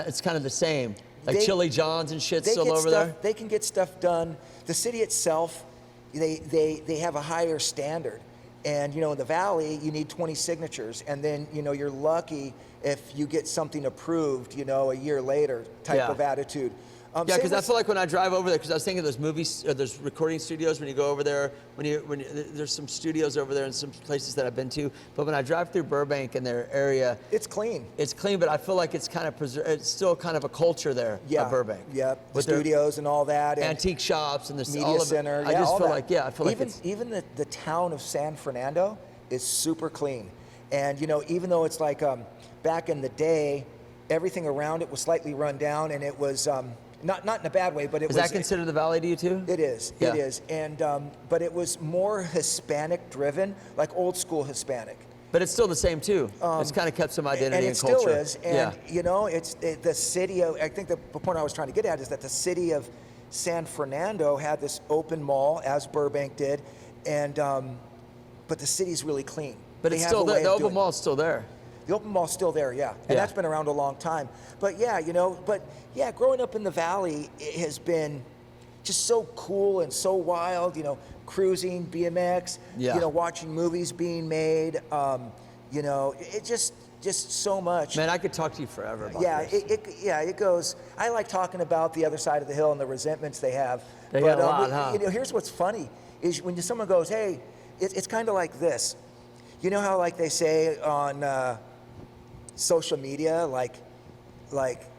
it's kind of the same, like They- Chili John's and shit They still get over stuff, there. They can get stuff done. The city itself, they have a higher standard. And in the Valley, you need 20 signatures, and then you're lucky if you get something approved, a year later type Yeah. of attitude. Yeah, same because I with- feel like when I drive over there, because I was thinking of those movies, or those recording studios when you go over there, there's some studios over there and some places that I've been to, but when I drive through Burbank and their area, it's clean. it's clean, but I feel like it's kind of it's still kind of a culture there Yeah, at Burbank. Yeah, With their studios and all that. And antique shops and this media all of center. It. I yeah, just all feel that. like I feel like even the town of San Fernando is super clean, and even though it's like back in the day, everything around it was slightly run down, and it was not in a bad way, but it is was. that considered the Valley to you too? It is. Yeah. It is, and but it was more Hispanic driven, like old school Hispanic. But it's still the same too. It's kind of kept some identity and it and still culture. is. And it's the city of. I think the point I was trying to get at is that the city of San Fernando had this open mall, as Burbank did, and but the city's really clean. But They it's have still a way there. The of open doing it. mall's still there. The open mall's still there, yeah, and Yeah. that's been around a long time. But growing up in the Valley, it has been just so cool and so wild. Cruising, BMX. Yeah. Watching movies being made. It just so much. Man, I could talk to you forever about Yeah, this. it goes. I like talking about the other side of the hill and the resentments they have. They got a lot, huh? Here's what's funny is when someone goes, "Hey," it's kind of like this. You know how like they say on social media, like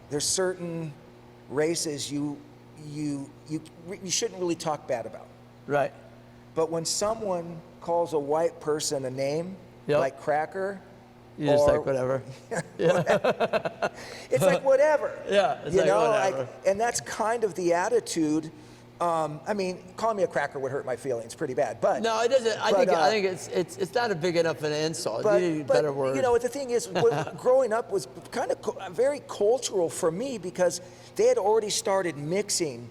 there's certain races you shouldn't really talk bad about. Right. But when someone calls a white person a name, Yep. like cracker, You just or- like whatever. it's like whatever. Yeah, it's like whatever. And that's kind of the attitude. I mean, calling me a cracker would hurt my feelings pretty bad, but No, it doesn't. I think it's not a big enough an insult. You need a better word. the thing is, growing up was kind of very cultural for me because they had already started mixing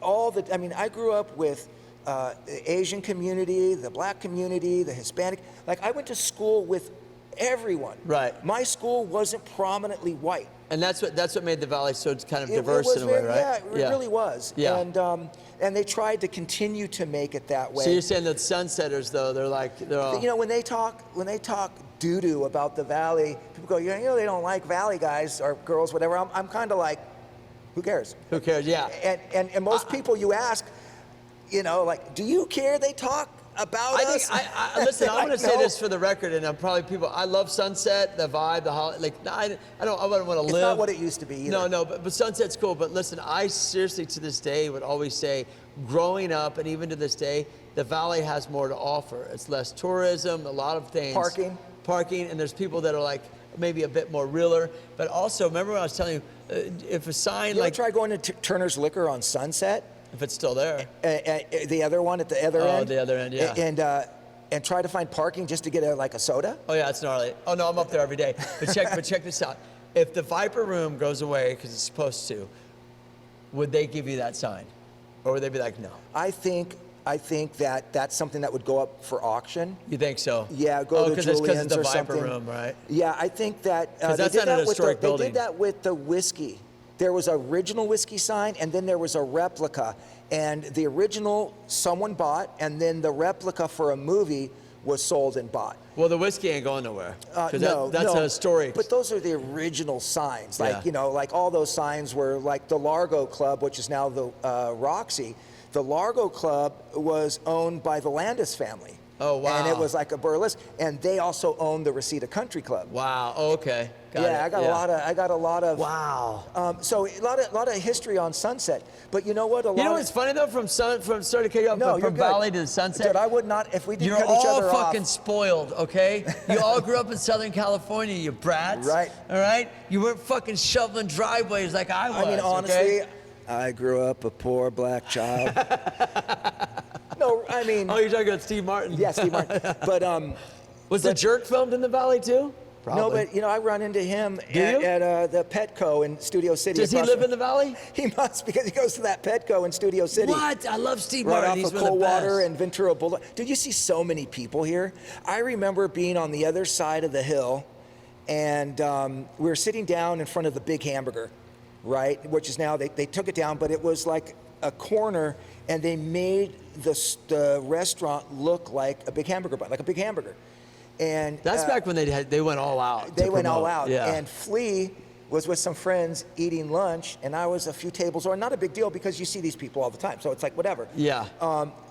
I grew up with the Asian community, the black community, the Hispanic. Like, I went to school with everyone. Right. My school wasn't prominently white. And that's what made the Valley so kind of It diverse was in a way, very- right? Yeah, it really was. Yeah. And they tried to continue to make it that way. So you're saying that Sunsetters, though, they're all. When they talk doo-doo about the Valley, people go, they don't like Valley guys or girls, whatever. I'm kind of like, who cares? Who cares? Yeah. And most people you ask, like, do you care they talk about us. Listen, I'm going to say know. this for the record, and I'm probably people. I love Sunset, the vibe, the holiday. Like, I wouldn't want to live. It's not what it used to be either. No, but Sunset's cool. But listen, I seriously to this day would always say, growing up, and even to this day, the Valley has more to offer. It's less tourism, a lot of things. Parking, and there's people that are like maybe a bit more realer. But also, remember when I was telling you, if a sign you like ever try going to Turner's Liquor on Sunset? if it's still there. The other one at the other end. Oh, the other end, yeah. And try to find parking just to get a soda. Oh yeah, it's gnarly. Oh no, I'm up there every day. But check this out. If the Viper Room goes away because it's supposed to, would they give you that sign, or would they be like, no? I think that that's something that would go up for auction. You think so? Yeah, go to because Julian's it's the or Viper something. Room, right? Yeah, I think that that's not an historic building. They did that with the whiskey. There was an original whiskey sign, and then there was a replica. And the original someone bought, and then the replica for a movie was sold and bought. Well, the whiskey ain't going nowhere. No, that's a historic. But those are the original signs. Like, Yeah. you know, like all those signs were like the Largo Club, which is now the Roxy. The Largo Club was owned by the Landis family. Oh, wow. And it was like a burlesque, and they also owned the Reseda Country Club. Wow. Oh, okay. Got it. I got a lot of. Wow. So a lot of history on Sunset, but you know what? You know what's funny though? From sorry to cut you off, but from Valley to Sunset. Dude, I would not if we didn't You're cut each all other fucking off. spoiled, okay? You all grew up in Southern California, you brats. Right. All right? You weren't fucking shoveling driveways like I was. I mean, honestly, okay? I grew up a poor black child. No, I mean. Oh, you're talking about Steve Martin. Yeah, Steve Martin. But was the Jerk filmed in the Valley too? Probably. No, but you know, I run into him Do you? at the Petco in Studio City. Does he live in the Valley? He must, because he goes to that Petco in Studio City. What? I love Steve Right Martin. off He's of one of the Coldwater best. and Ventura Boulevard. Dude, you see so many people here. I remember being on the other side of the hill, and we were sitting down in front of the Big Hamburger, right? Which is now, they took it down, but it was like a corner, and they made the restaurant look like a big hamburger bun, like a big hamburger. And That's back when they went all out. they to went all promote. out. Yeah. And Flea was with some friends eating lunch, and I was a few tables over. Not a big deal because you see these people all the time, so it's like whatever. Yeah.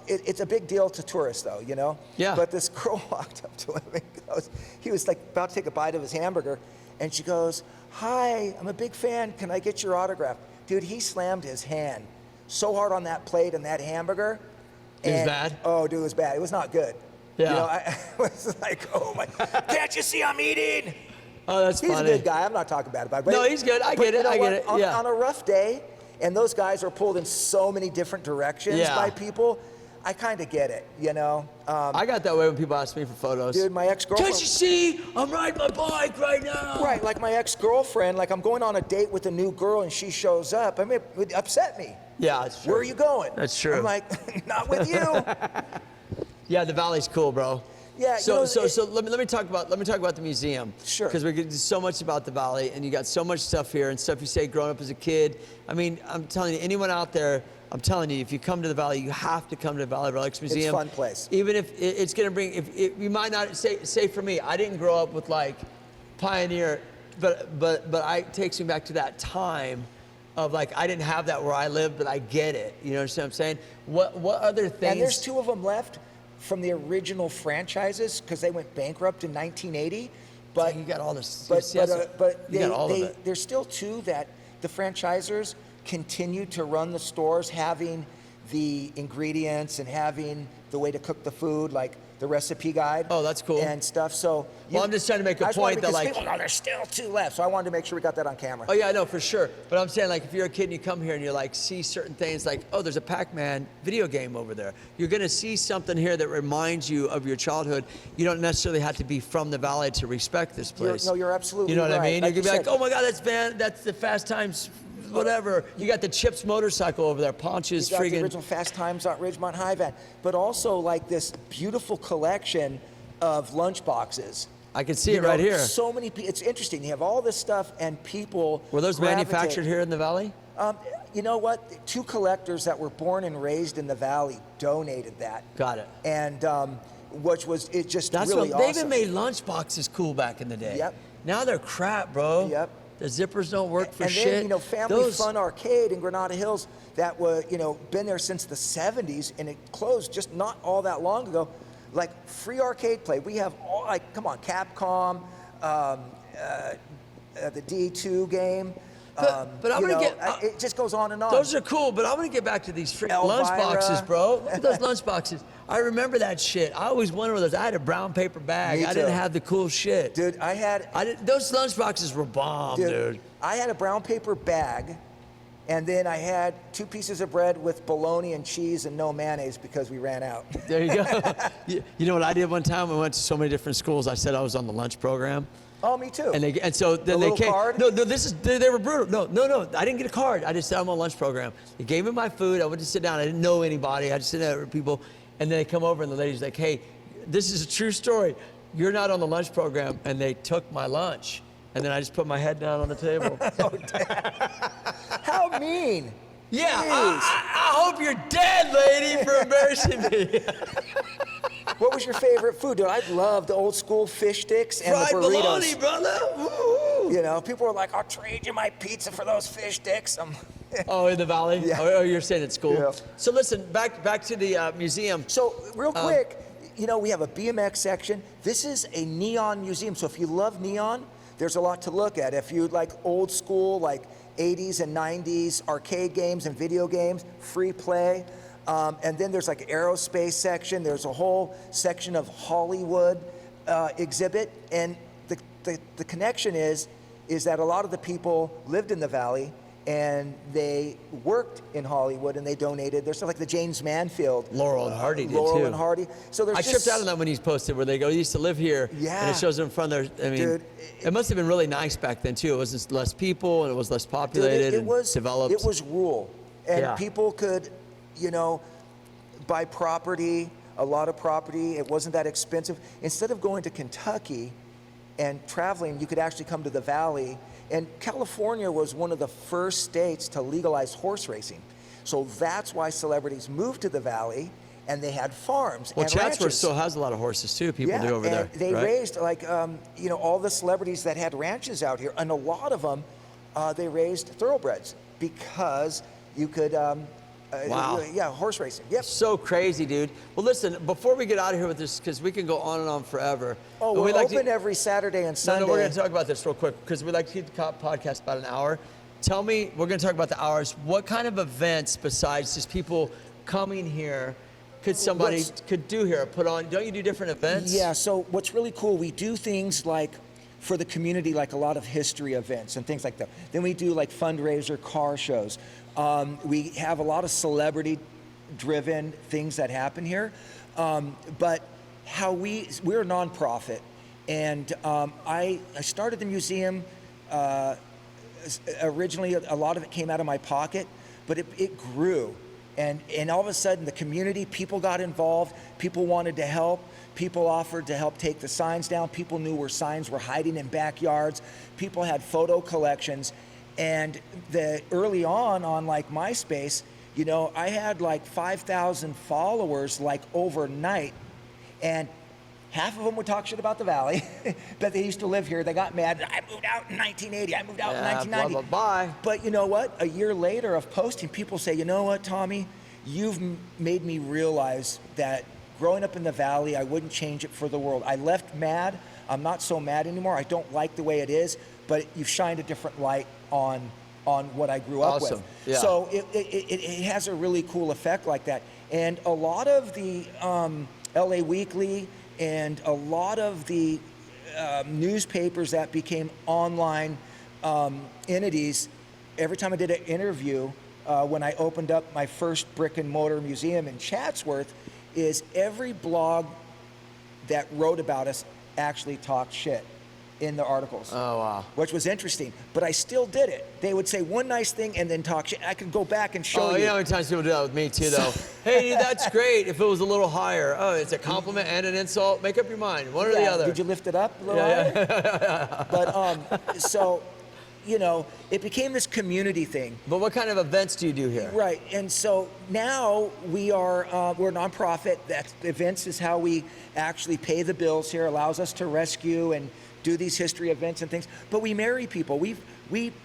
It's a big deal to tourists, though, you know? Yeah. But this girl walked up to him and goes, he was like about to take a bite of his hamburger, and she goes, "Hi, I'm a big fan. Can I get your autograph?" Dude, he slammed his hand so hard on that plate and that hamburger. It was bad? Oh, dude, it was bad. It was not good. Yeah. You know, I was like, oh my, can't you see I'm eating? Oh, that's He's funny. a good guy. I'm not talking bad about it. No, he's good. I get it. You know I get what? it. On, Yeah. on a rough day, and those guys are pulled in so many different directions Yeah. by people, I kind of get it, you know? I got that way when people ask me for photos. Dude, my ex-girlfriend... Can't you see? I'm riding my bike right now. Right, like my ex-girlfriend, like I'm going on a date with a new girl and she shows up. I mean, it would upset me. Yeah, it's true. Where are you going? That's true. I'm like, not with you. Yeah, the Valley's cool, bro. Yeah, So you know, so let me talk about the museum. Sure. Because we get so much about the Valley, and you got so much stuff here and stuff you say growing up as a kid. I mean, I'm telling you, anyone out there, I'm telling you, if you come to the Valley, you have to come to the Valley Relics Museum. It's a fun place. Even if it's going to bring, you might not say for me, I didn't grow up with like Pioneer, but it takes me back to that time of like I didn't have that where I lived, but I get it. You know what I'm saying? What other things? And there's two of them left from the original franchises because they went bankrupt in 1980. But you got all this. But you got all of it. there's still two that the franchisors continue to run the stores, having the ingredients and having the way to cook the food, like the recipe guide. Oh, that's cool. And stuff. So Well, I'm just trying to make a point that like. people, there's still two left. So I wanted to make sure we got that on camera. Oh yeah, I know for sure. But I'm saying like if you're a kid and you come here and you like see certain things like, oh, there's a Pac-Man video game over there. You're gonna see something here that reminds you of your childhood. You don't necessarily have to be from the Valley to respect this place. You're absolutely You know what I right. mean? Like you could be you like, said- oh my God, that's the Fast Times, whatever. You got the Chips motorcycle over there. Ponch's You got the friggin'. original Fast Times on Ridgemont High van, but also like this beautiful collection of lunch boxes. I can see You it right know, here. So many people. It's interesting. You have all this stuff, and people. Were those gravitate. manufactured here in the Valley? You know what? Two collectors that were born and raised in the Valley donated that. Got it. And which was just That's really what they awesome. even made lunch boxes cool back in the day. Yep. Now they're crap, bro. Yep. The zippers don't work for and shit. then, you know, Family Fun Arcade in Granada Hills that was, you know, been there since the 70s, and it closed just not all that long ago. Like, free arcade play. We have all, like, come on, Capcom, the D2 game. But I'm gonna get. It just goes on and on. Those are cool, but I'm gonna get back to these freaking Elvira. lunch boxes, bro. Look at those lunch boxes. I remember that shit. I always wondered those. I had a brown paper bag. Me I didn't too. have the cool shit. Dude, Those lunch boxes were bomb, dude. I had a brown paper bag, and then I had 2 pieces of bread with bologna and cheese and no mayonnaise because we ran out. There you go. You know what I did one time? We went to so many different schools. I said I was on the lunch program. Oh, me too. And so then they came. Card? No, they were brutal. No. I didn't get a card. I just said I'm on lunch program. They gave me my food. I went to sit down. I didn't know anybody. I just sit down with people, and then they come over and the lady's like, "Hey, this is a true story. You're not on the lunch program." And they took my lunch, and then I just put my head down on the table. How mean. Yeah, I hope you're dead, lady, for embarrassing me. What was your favorite food, dude? I love the old school fish sticks and Fried the burritos. bologna, brother. Woo. You know, people were like, "I'll trade you my pizza for those fish sticks." Oh, in the valley? Yeah. Oh, you're saying it's cool. Yeah. So listen, back to the museum. So real quick, you know, we have a BMX section. This is a neon museum. So if you love neon, there's a lot to look at. If you like old school, like 80s and 90s arcade games and video games, free play. And then there's like aerospace section. There's a whole section of Hollywood exhibit. And the connection is that a lot of the people lived in the Valley and they worked in Hollywood and they donated. There's stuff like the James Manfield. Laurel and Hardy did too. Laurel and Hardy. So there's I tripped out on that when he's posted where they go, "You used to live here." Yeah. And it shows them in front of their, I mean, Dude, it must have been really nice back then too. It was less people and it was less populated Dude, and developed. It was rural. And Yeah. people could, you know, buy property, a lot of property. It wasn't that expensive. Instead of going to Kentucky and traveling, you could actually come to the Valley. And California was one of the first states to legalize horse racing. So that's why celebrities moved to the Valley, and they had farms Well, and Chatsworth ranches. still has a lot of horses too. People do over and there. They right? raised like, you know, all the celebrities that had ranches out here, and a lot of them, they raised thoroughbreds because you could, Wow. yeah, horse racing. Yep. So crazy, dude. Well, listen, before we get out of here with this, because we can go on and on forever. Oh, but we're we'd like open every Saturday and Sunday. No, we're going to talk about this real quick because we'd like to keep the podcast about an hour. Tell me, we're going to talk about the hours. What kind of events besides just people coming here could somebody could do here? Put on? Don't you do different events? Yeah. So what's really cool, we do things like for the community, like a lot of history events and things like that. Then we do like fundraiser car shows. We have a lot of celebrity-driven things that happen here. But how we're a nonprofit, and I started the museum. Originally, a lot of it came out of my pocket, but it grew. And all of a sudden, the community, people got involved, people wanted to help, people offered to help take the signs down, people knew where signs were hiding in backyards, people had photo collections, and early on like MySpace, you know, I had like 5,000 followers like overnight, and half of them would talk shit about the Valley, but they used to live here. They got mad. "I moved out in 1980. I moved out in 1990. Blah, blah, blah. But you know what? A year later of posting, people say, "You know what, Tommy? You've made me realize that growing up in the Valley, I wouldn't change it for the world. I left mad. I'm not so mad anymore. I don't like the way it is, but you've shined a different light on what I grew up with." Yeah. So it has a really cool effect like that. And a lot of the LA Weekly and a lot of the newspapers that became online entities, every time I did an interview, when I opened up my first brick and mortar museum in Chatsworth, is every blog that wrote about us actually talked shit in the articles. Oh, wow. Which was interesting, but I still did it. They would say one nice thing and then talk shit. I could go back and show Oh, you know how many times people do that with me too, though? Hey, that's great if it was a little higher. Oh, it's a compliment and an insult. Make up your mind, one or the other. Did you lift it up a little higher? But so, you know, it became this community thing. But what kind of events do you do here? Right, and so now we're a nonprofit. That events is how we actually pay the bills here. Allows us to rescue and do these history events and things. But we marry people. We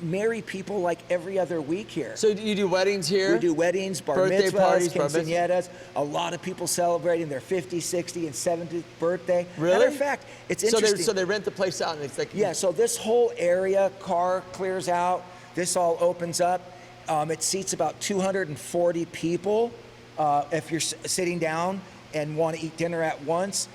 marry people like every other week here. So you do weddings here? We do weddings, bar birthday mitzvahs, parties, quinceañeras. A lot of people celebrating their 50th, 60th, and 70th birthday. Really? Matter of fact, it's interesting. So they rent the place out and it's like... Yeah, so this whole area, car clears out, this all opens up. It seats about 240 people if you're sitting down and want to eat dinner at once.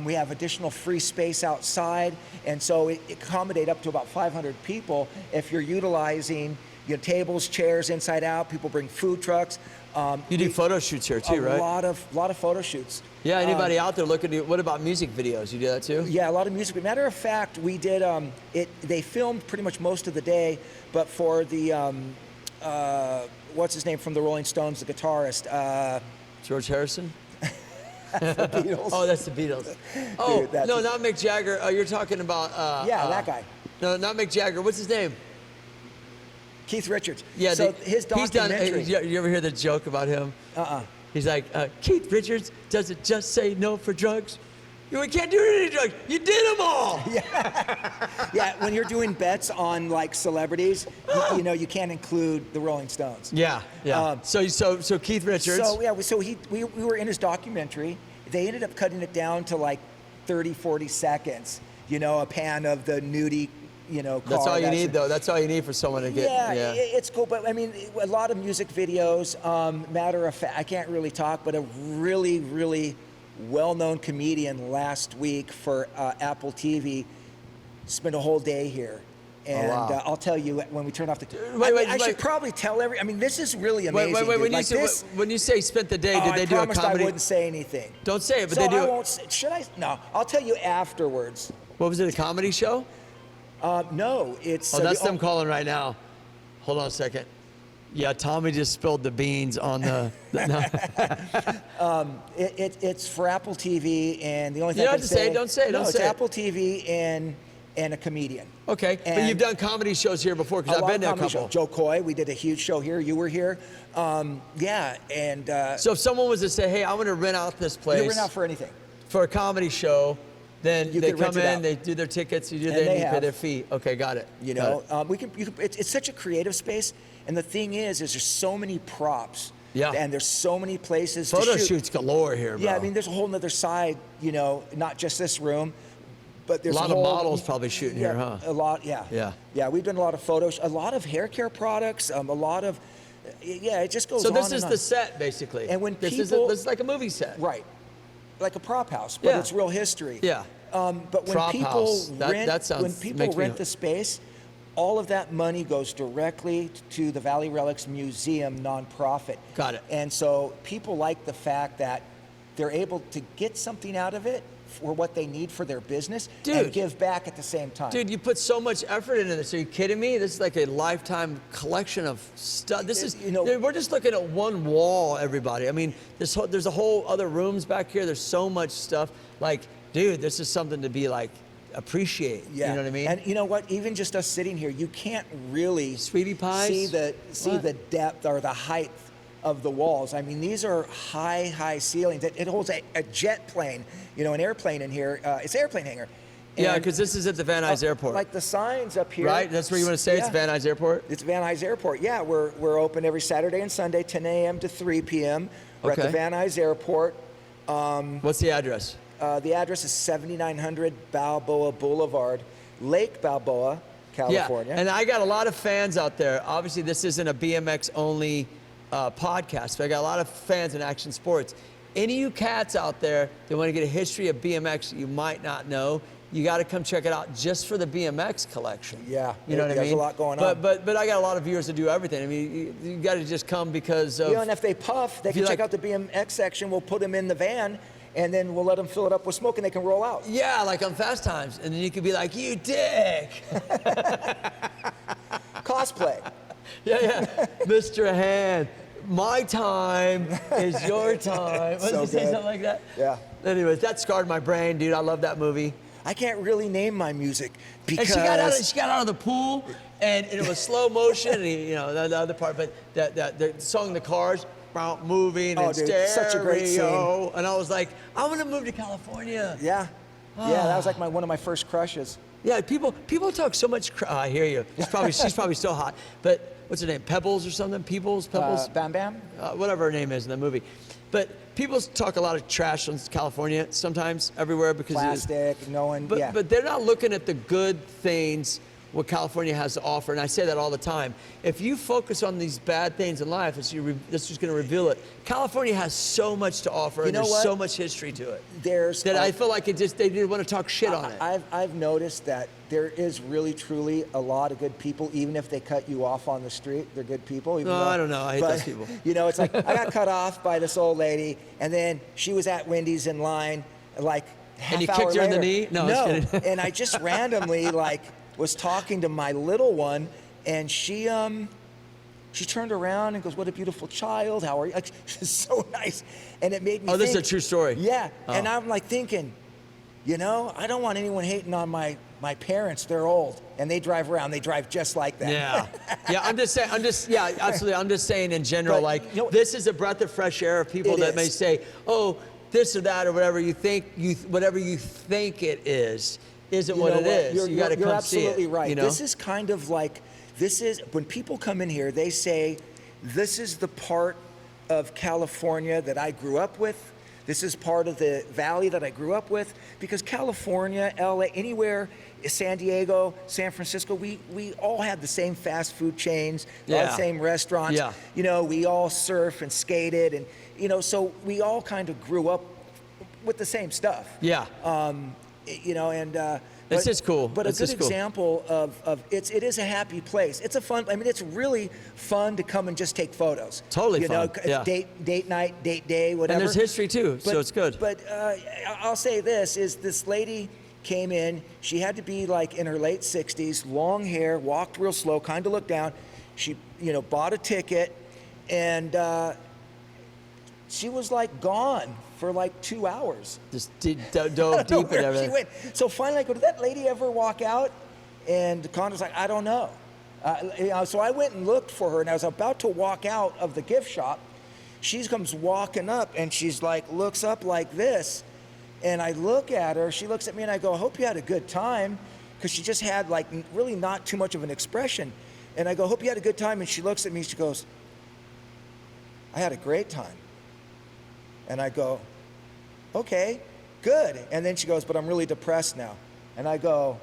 We have additional free space outside, and so it accommodate up to about 500 people if you're utilizing tables, chairs, inside out. People bring food trucks. You do photo shoots here too, right? A lot of photo shoots. Yeah, anybody out there looking at, what about music videos? You do that too? Yeah, a lot of music. Matter of fact, we did, they filmed pretty much most of the day, but for the, what's his name from the Rolling Stones, the guitarist? George Harrison? The Beatles. Oh, that's the Beatles. Oh, Dude, no, not Mick Jagger. Oh, you're talking about... that guy. No, not Mick Jagger. What's his name? Keith Richards. Yeah, so his documentary. He's done, you ever hear the joke about him? He's like, Keith Richards doesn't just say no for drugs. We can't do any drugs. You did them all. Yeah, when you're doing bets on like celebrities, you can't include the Rolling Stones. Yeah. So Keith Richards. So we were in his documentary. They ended up cutting it down to like 30, 40 seconds. A pan of the nudie. Car. That's all you need, though. That's all you need for someone to get. Yeah, it's cool. But I mean, a lot of music videos. Matter of fact, I can't really talk, but a really, really well-known comedian last week for Apple TV spent a whole day here. And I'll tell you when we turn off the... I should probably tell I mean, this is really amazing. Wait. When you say spent the day, did they do a comedy? I promised I wouldn't say anything. Don't say it, but so they do... I won't say, should I? No, I'll tell you afterwards. What was it, a comedy show? No, it's... Oh, that's them calling right now. Hold on a second. Yeah, Tommy just spilled the beans on the... It's for Apple TV, and the only thing you I don't can have to say it. Don't say it. It's Apple TV and a comedian. Okay, but you've done comedy shows here before, because I've been to a couple. Show. Joe Coy, we did a huge show here. You were here. So if someone was to say, hey, I want to rent out this place... You rent out for anything. For a comedy show... Then they come in, they do their tickets, you pay their fee. Okay, got it. It's such a creative space, and the thing is there's so many props. Yeah. And there's so many places to Photo shoot. shoots galore here, bro. Yeah, I mean, there's a whole nother side, not just this room, but there's a lot of models probably shooting here, huh? A lot, yeah. Yeah, we've done a lot of photos, a lot of hair care products, a lot of, it just goes on. So this is the set, basically. And when this is like a movie set. Right. Like a prop house, but it's real history. Yeah. But when people rent the space, all of that money goes directly to the Valley Relics Museum nonprofit. Got it. And so people like the fact that they're able to get something out of it for what they need for their business and give back at the same time. Dude, you put so much effort into this. Are you kidding me? This is like a lifetime collection of stuff. This is, we're just looking at one wall, everybody. I mean, there's a whole other rooms back here. There's so much stuff. Like, dude, this is something to be like, appreciate. Yeah. You know what I mean? And you know what? Even just us sitting here, you can't really Sweetie pies? see the depth or the height of the walls. I mean, these are high ceilings. It holds a jet plane, an airplane in here. It's an airplane hangar. Yeah, because this is at the Van Nuys Airport. Like the signs up here. Right? That's where you want to say it's Van Nuys Airport? It's Van Nuys Airport. Yeah, we're open every Saturday and Sunday, 10 a.m. to 3 p.m. We're at the Van Nuys Airport. What's the address? The address is 7900 Balboa Boulevard, Lake Balboa, California. Yeah, and I got a lot of fans out there. Obviously, this isn't a BMX-only podcast, but I got a lot of fans in action sports. Any of you cats out there that want to get a history of BMX that you might not know, you got to come check it out just for the BMX collection. Yeah, you know what I mean? There's a lot going on. But I got a lot of viewers that do everything. I mean, you got to just come because of... and if they puff, they can check out the BMX section. We'll put them in the van, and then we'll let them fill it up with smoke, and they can roll out. Yeah, like on Fast Times. And then you could be like, you dick! Cosplay. Yeah. Mr. Hand, my time is your time. Wasn't you say something like that? Yeah. Anyways, that scarred my brain, dude. I love that movie. I can't really name my music because... And she got out of the pool, and it was slow motion, and the other part, but the song The Cars, moving and stereo. Such a great scene. And I was like, I want to move to California. Yeah. Yeah, that was like one of my first crushes. Yeah, people talk so much. I hear you. She's probably still hot. But what's her name? Pebbles or something? Pebbles? Bam Bam? Whatever her name is in the movie. But people talk a lot of trash on California sometimes, everywhere because plastic, no one. But they're not looking at the good things what California has to offer, and I say that all the time. If you focus on these bad things in life, that's just going to reveal it. California has so much to offer, and there's so much history to it. I feel like they didn't want to talk shit on it. I've noticed that there is really, truly a lot of good people, even if they cut you off on the street. They're good people. I don't know. I hate those people. It's like I got cut off by this old lady, and then she was at Wendy's in line, like half hour later. And you kicked her in the knee? No. And I just randomly was talking to my little one, and she turned around and goes, "What a beautiful child! How are you?" Like, she's so nice, and it made me. Oh, this is a true story. Yeah, and I'm like thinking, I don't want anyone hating on my parents. They're old, and they drive around. They drive just like that. Yeah, yeah. I'm just saying. Absolutely. I'm just saying in general, this is a breath of fresh air of people that may say, "Oh, this or that or whatever you think it is." Isn't what it is. You got to come see it. You're absolutely right. You know? This is kind of like, when people come in here, they say, this is the part of California that I grew up with. This is part of the valley that I grew up with. Because California, LA, anywhere, San Diego, San Francisco, we all had the same fast food chains, all the same restaurants. Yeah. We all surf and skated, and so we all kind of grew up with the same stuff. Yeah. It's just cool. But a good example of it is a happy place. It's a fun. It's really fun to come and just take photos. Totally fun. Yeah. Date night, date day, whatever. And there's history too, so it's good. But I'll say this lady came in. She had to be in her late 60s, long hair, walked real slow, kind of looked down. She bought a ticket, and she was gone for 2 hours. Just dove deep and everything. She went. So finally I go, did that lady ever walk out? And Connor's like, I don't know. So I went and looked for her, and I was about to walk out of the gift shop. She comes walking up, and she's looks up like this. And I look at her, she looks at me, and I go, I hope you had a good time. Because she just had really not too much of an expression. And I go, hope you had a good time. And she looks at me, she goes, I had a great time. And I go, okay, good. And then she goes, but I'm really depressed now. And I go,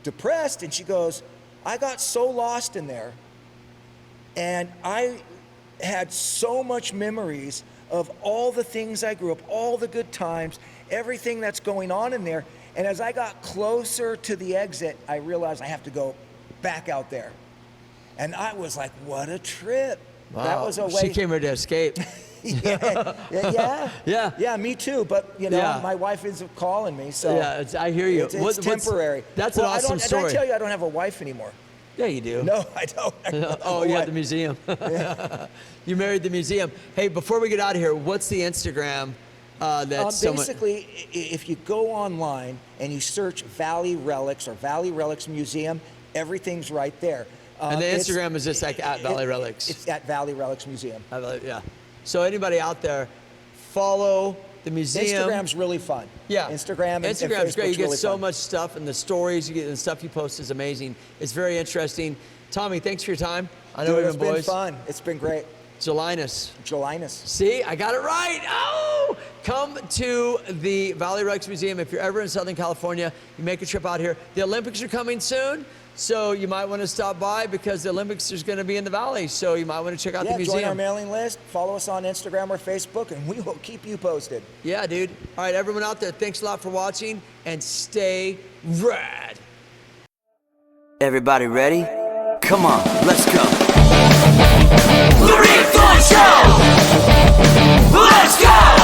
depressed? And she goes, I got so lost in there. And I had so much memories of all the things I grew up, all the good times, everything that's going on in there. And as I got closer to the exit, I realized I have to go back out there. And I was like, what a trip. Wow. That was a way. She came here to escape. Yeah, me too. But my wife is calling me, so I hear you. It's temporary. That's an awesome story. Did I tell you I don't have a wife anymore? Yeah, you do. No, I don't. You're at the museum. You married the museum. Hey, before we get out of here, what's the Instagram? Basically, if you go online and you search Valley Relics or Valley Relics Museum, everything's right there. And the Instagram is just at Valley Relics. It's at Valley Relics Museum. Yeah. So anybody out there, follow the museum. Instagram's really fun. Yeah. Instagram's great. You get really so fun. much stuff, and the stories you get and the stuff you post is amazing. It's very interesting. Tommy, thanks for your time. I know it's been fun. It's been great. Gelinas. See, I got it right. Oh! Come to the Valley Relics Museum if you're ever in Southern California. You make a trip out here. The Olympics are coming soon, so you might want to stop by because the Olympics is going to be in the Valley, so you might want to check out the museum. Join our mailing list. Follow us on Instagram or Facebook, and we will keep you posted. Yeah, dude. All right, everyone out there, thanks a lot for watching, and stay rad. Everybody ready? Come on, let's go. The Rick Thorne Show! Let's go!